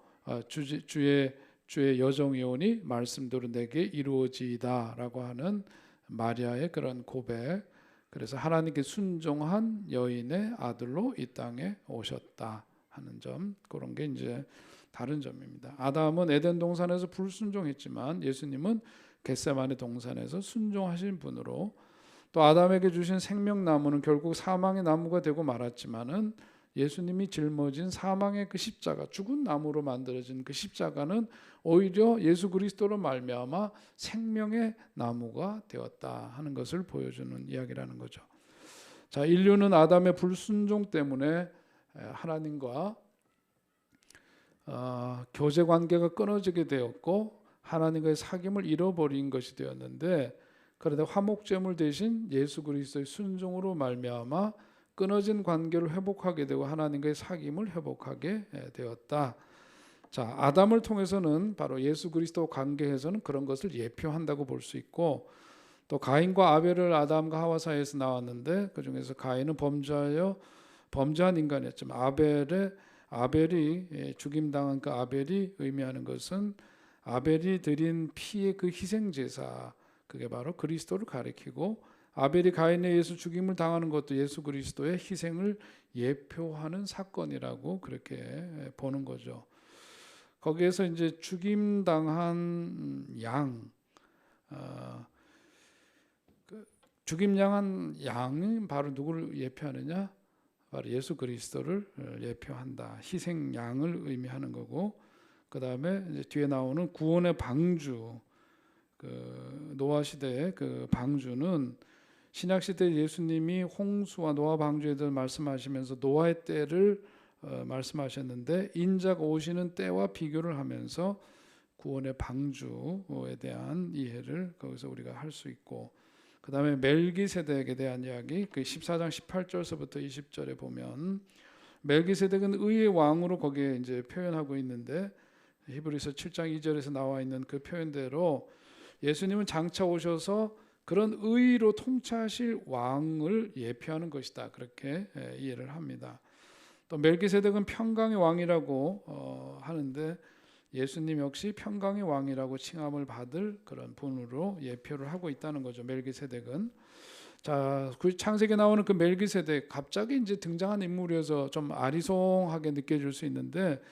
주의 여정이오니 말씀대로 내게 이루어지이다라고 하는 마리아의 그런 고백. 그래서 하나님께 순종한 여인의 아들로 이 땅에 오셨다 하는 점, 그런 게 이제 다른 점입니다. 아담은 에덴 동산에서 불순종했지만 예수님은 겟세마네 동산에서 순종하신 분으로, 또 아담에게 주신 생명나무는 결국 사망의 나무가 되고 말았지만은 예수님이 짊어진 사망의 그 십자가, 죽은 나무로 만들어진 그 십자가는 오히려 예수 그리스도로 말미암아 생명의 나무가 되었다 하는 것을 보여주는 이야기라는 거죠. 자, 인류는 아담의 불순종 때문에 하나님과 교제 관계가 끊어지게 되었고 하나님과의 사귐을 잃어버린 것이 되었는데, 그런데 화목제물 대신 예수 그리스도의 순종으로 말미암아 끊어진 관계를 회복하게 되고 하나님과의 사귐을 회복하게 되었다. 자, 아담을 통해서는 바로 예수 그리스도 관계에서는 그런 것을 예표한다고 볼 수 있고, 또 가인과 아벨을 아담과 하와 사이에서 나왔는데 그 중에서 가인은 범죄한 인간이었지만 아벨이 죽임당한 그 아벨이 의미하는 것은 아벨이 드린 피의 그 희생 제사, 그게 바로 그리스도를 가리키고, 아벨이 가인에 의해서 죽임을 당하는 것도 예수 그리스도의 희생을 예표하는 사건이라고 그렇게 보는 거죠. 거기에서 이제 죽임당한 양, 죽임당한 양이 바로 누구를 예표하느냐? 바로 예수 그리스도를 예표한다. 희생 양을 의미하는 거고, 그 다음에 뒤에 나오는 구원의 방주, 그 노아 시대의 그 방주는 신약 시대 예수님이 홍수와 노아 방주에 대해 말씀하시면서 노아의 때를 말씀하셨는데, 인자가 오시는 때와 비교를 하면서 구원의 방주에 대한 이해를 거기서 우리가 할 수 있고, 그 다음에 멜기세덱에 대한 이야기, 그 14장 18절서부터 20절에 보면 멜기세덱은 의의 왕으로 거기에 이제 표현하고 있는데, 히브리서 7장 2절에서 나와 있는 그 표현대로 예수님은 장차 오셔서 그런 의로 통치하실 왕을 예표하는 것이다, 그렇게 이해를 합니다. 또 멜기세덱은 평강의 왕이라고 하는데 예수님 역시 평강의 왕이라고 칭함을 받을 그런 분으로 예표를 하고 있다는 거죠. 멜기세덱은. 자, 그 창세기에 나오는 그 멜기세덱, 갑자기 이제 등장한 인물이어서 좀 아리송하게 느껴질 수 있는데,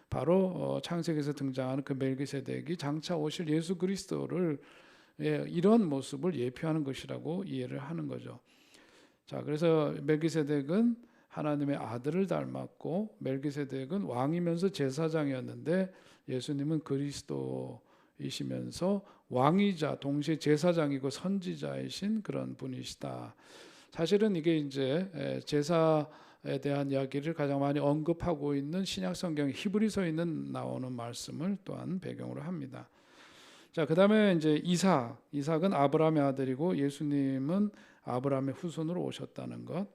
바로 창세기에서 등장하는 그 멜기세덱이 장차 오실 예수 그리스도를 이런 모습을 예표하는 것이라고 이해를 하는 거죠. 자, 그래서 멜기세덱은 하나님의 아들을 닮았고, 멜기세덱은 왕이면서 제사장이었는데 예수님은 그리스도이시면서 왕이자 동시에 제사장이고 선지자이신 그런 분이시다. 사실은 이게 이제 제사에 대한 이야기를 가장 많이 언급하고 있는 신약 성경 히브리서에 나오는 말씀을 또한 배경으로 합니다. 자, 그다음에 이제 이삭은 아브라함의 아들이고 예수님은 아브라함의 후손으로 오셨다는 것.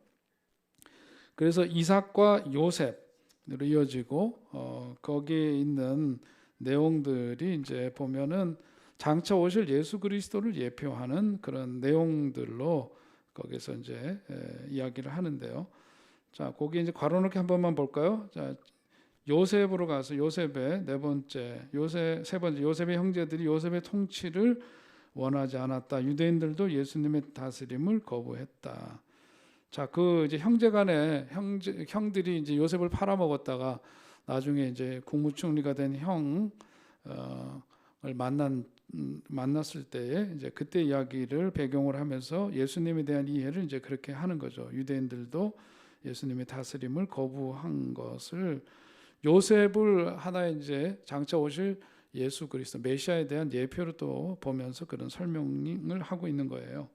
그래서 이삭과 요셉으로 이어지고 거기에 있는 내용들이 이제 보면은 장차 오실 예수 그리스도를 예표하는 그런 내용들로 거기서 이제 이야기를 하는데요. 자, 거기 이제 괄호넣기 한 번만 볼까요? 자, 요셉으로 가서 요셉의 세 번째 요셉의 형제들이 요셉의 통치를 원하지 않았다. 유대인들도 예수님의 다스림을 거부했다. 자, 그 이제 형제간에 형들이 이제 요셉을 팔아먹었다가 나중에 이제 국무총리가 된 형을 만났을 때에 이제 그때 이야기를 배경으로 하면서 예수님에 대한 이해를 이제 그렇게 하는 거죠. 유대인들도 예수님의 다스림을 거부한 것을 요셉을 하나의 이제 장차 오실 예수 그리스도 메시아에 대한 예표로 또 보면서 그런 설명을 하고 있는 거예요.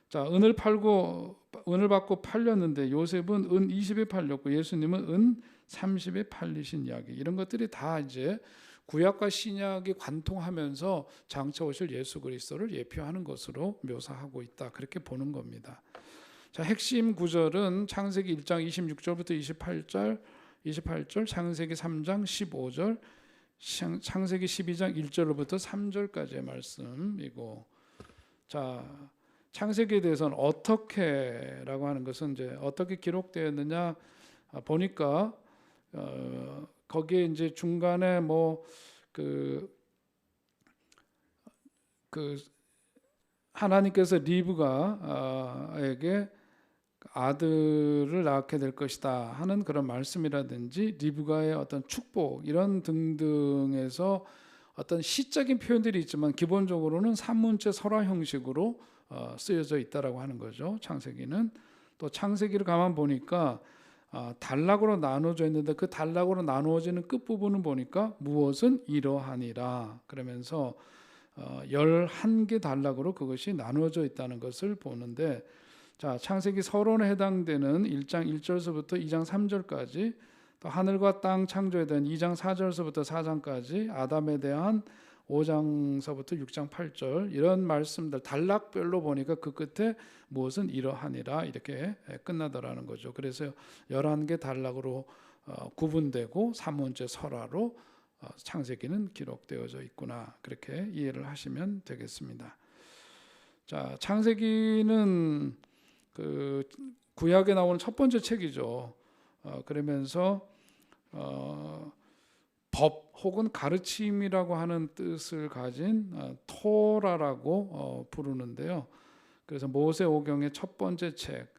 자, 은을 받고 팔렸는데 요셉은 은 20에 팔렸고 예수님은 은 30에 팔리신 이야기. 이런 것들이 다 이제 구약과 신약이 관통하면서 장차 오실 예수 그리스도를 예표하는 것으로 묘사하고 있다. 그렇게 보는 겁니다. 자, 핵심 구절은 창세기 1장 26절부터 28절, 창세기 3장 15절, 창세기 12장 1절부터 3절까지의 말씀이고, 자, 창세기에 대해서는 어떻게라고 하는 것은 이제 어떻게 기록되었느냐 보니까 거기에 이제 중간에 그 하나님께서 리브가에게 아들을 낳게 될 것이다 하는 그런 말씀이라든지 리브가의 어떤 축복 이런 등등에서 어떤 시적인 표현들이 있지만 기본적으로는 산문체 설화 형식으로 쓰여져 있다라고 하는 거죠. 창세기는 또 창세기를 가만 보니까 단락으로 나눠져 있는데 그 단락으로 나누어지는 끝 부분은 보니까 무엇은 이러하니라 그러면서 11개 단락으로 그것이 나누어져 있다는 것을 보는데, 자, 창세기 서론에 해당되는 1장 1절서부터 2장 3절까지, 또 하늘과 땅 창조에 대한 2장 4절서부터 4장까지, 아담에 대한 5장서부터 6장 8절 이런 말씀들 단락별로 보니까 그 끝에 무엇은 이러하니라 이렇게 끝나더라는 거죠. 그래서 11개 단락으로 구분되고 산문제 설화로 창세기는 기록되어져 있구나 그렇게 이해를 하시면 되겠습니다. 자, 창세기는 그 구약에 나오는 첫 번째 책이죠. 그러면서 법 혹은 가르침이라고 하는 뜻을 가진 토라라고 부르는데요. 그래서 모세오경의 첫 번째 책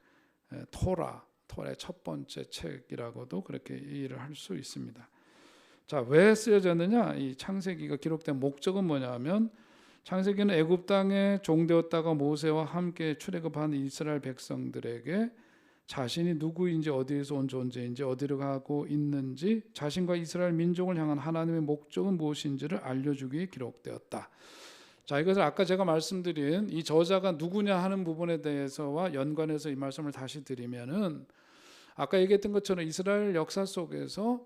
토라의 첫 번째 책이라고도 그렇게 이해를 할 수 있습니다. 자, 왜 쓰여졌느냐? 이 창세기가 기록된 목적은 뭐냐면 창세기는 애굽 땅에 종되었다가 모세와 함께 출애굽한 이스라엘 백성들에게 자신이 누구인지 어디에서 온 존재인지 어디로 가고 있는지 자신과 이스라엘 민족을 향한 하나님의 목적은 무엇인지를 알려주기에 기록되었다. 자, 이것을 아까 제가 말씀드린 이 저자가 누구냐 하는 부분에 대해서와 연관해서 이 말씀을 다시 드리면은 아까 얘기했던 것처럼 이스라엘 역사 속에서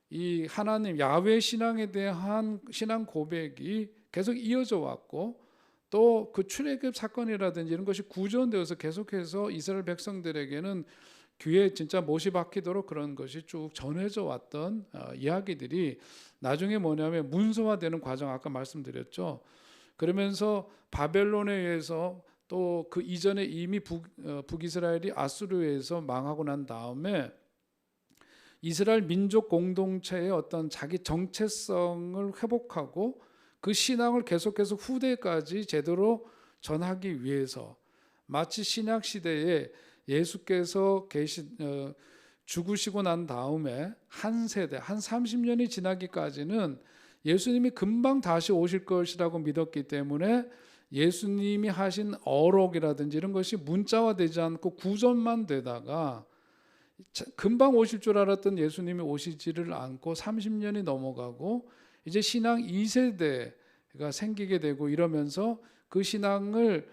이 하나님 야훼 신앙에 대한 신앙 고백이 계속 이어져 왔고 또 그 출애굽 사건이라든지 이런 것이 구전되어서 계속해서 이스라엘 백성들에게는 귀에 진짜 못이 박히도록 그런 것이 쭉 전해져 왔던 이야기들이 나중에 뭐냐면 문서화되는 과정 아까 말씀드렸죠. 그러면서 바벨론에 의해서 또 그 이전에 이미 북이스라엘이 아수르에 의해서 망하고 난 다음에 이스라엘 민족 공동체의 어떤 자기 정체성을 회복하고 그 신앙을 계속해서 후대까지 제대로 전하기 위해서 마치 신약 시대에 예수께서 죽으시고 난 다음에 한 세대, 한 30년이 지나기까지는 예수님이 금방 다시 오실 것이라고 믿었기 때문에 예수님이 하신 어록이라든지 이런 것이 문자화되지 않고 구전만 되다가 금방 오실 줄 알았던 예수님이 오시지를 않고 30년이 넘어가고 이제 신앙 2세대가 생기게 되고 이러면서 그 신앙을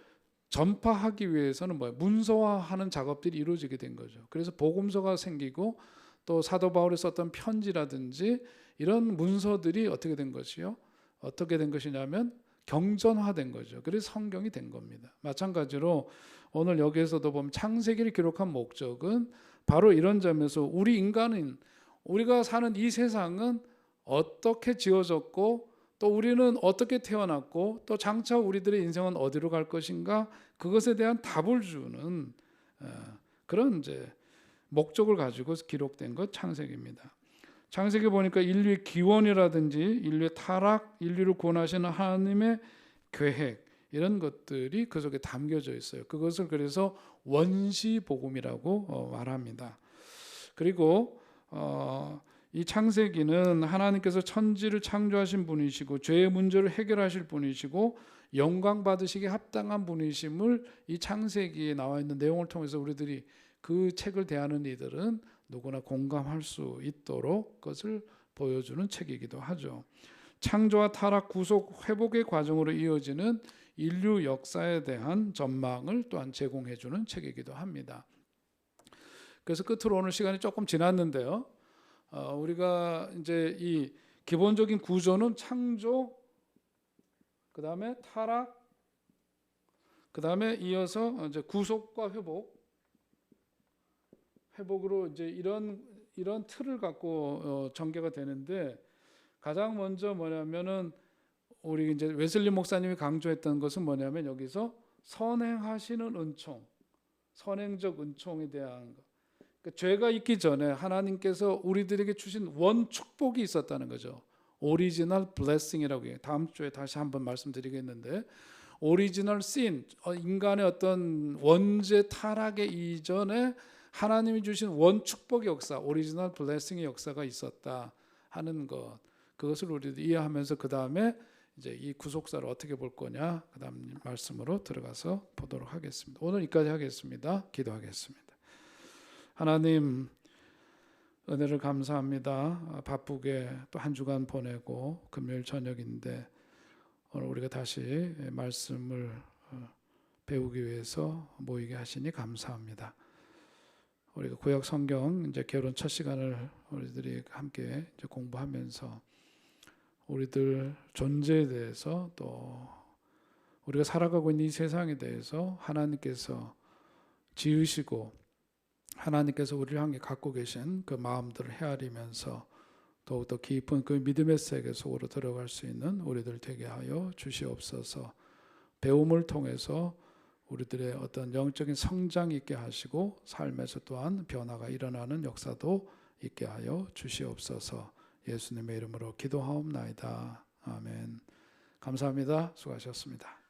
전파하기 위해서는 문서화하는 작업들이 이루어지게 된 거죠. 그래서 복음서가 생기고 또 사도 바울이 썼던 편지라든지 이런 문서들이 어떻게 된 것이요? 어떻게 된 것이냐면 경전화된 거죠. 그래서 성경이 된 겁니다. 마찬가지로 오늘 여기에서도 보면 창세기를 기록한 목적은 바로 이런 점에서 우리 인간은, 우리가 사는 이 세상은 어떻게 지어졌고 또 우리는 어떻게 태어났고 또 장차 우리들의 인생은 어디로 갈 것인가, 그것에 대한 답을 주는 그런 이제 목적을 가지고 기록된 것 창세기입니다. 창세기 보니까 인류의 기원이라든지 인류의 타락, 인류를 구원하시는 하나님의 계획, 이런 것들이 그 속에 담겨져 있어요. 그것을 그래서 원시복음이라고 말합니다. 그리고 이 창세기는 하나님께서 천지를 창조하신 분이시고 죄의 문제를 해결하실 분이시고 영광 받으시기에 합당한 분이심을 이 창세기에 나와 있는 내용을 통해서 우리들이 그 책을 대하는 이들은 누구나 공감할 수 있도록 그것을 보여주는 책이기도 하죠. 창조와 타락, 구속, 회복의 과정으로 이어지는 인류 역사에 대한 전망을 또한 제공해주는 책이기도 합니다. 그래서 끝으로 오늘 시간이 조금 지났는데요. 우리가 이제 이 기본적인 구조는 창조, 그 다음에 타락, 그 다음에 이어서 이제 구속과 회복으로 이제 이런 틀을 갖고 전개가 되는데, 가장 먼저 뭐냐면은 우리 이제 웨슬리 목사님이 강조했던 것은 뭐냐면 여기서 선행하시는 은총, 선행적 은총에 대한 것. 그러니까 죄가 있기 전에 하나님께서 우리들에게 주신 원 축복이 있었다는 거죠. 오리지널 블레싱이라고 해요. 다음 주에 다시 한번 말씀드리겠는데, 오리지널 신, 인간의 어떤 원죄 타락의 이전에 하나님이 주신 원 축복의 역사, 오리지널 블레싱의 역사가 있었다 하는 것, 그것을 우리도 이해하면서 그 다음에 이제 이 구속사를 어떻게 볼 거냐, 그 다음 말씀으로 들어가서 보도록 하겠습니다. 오늘 여기까지 하겠습니다. 기도하겠습니다. 하나님, 은혜를 감사합니다. 바쁘게 또 한 주간 보내고 금요일 저녁인데 오늘 우리가 다시 말씀을 배우기 위해서 모이게 하시니 감사합니다. 우리가 구약 성경 이제 결혼 첫 시간을 우리들이 함께 이제 공부하면서 우리들 존재에 대해서 또 우리가 살아가고 있는 이 세상에 대해서 하나님께서 지으시고 하나님께서 우리를 향해 갖고 계신 그 마음들을 헤아리면서 더욱더 깊은 그 믿음의 세계 속으로 들어갈 수 있는 우리들 되게 하여 주시옵소서. 배움을 통해서 우리들의 어떤 영적인 성장이 있게 하시고 삶에서 또한 변화가 일어나는 역사도 있게 하여 주시옵소서. 예수님의 이름으로 기도하옵나이다. 아멘. 감사합니다. 수고하셨습니다.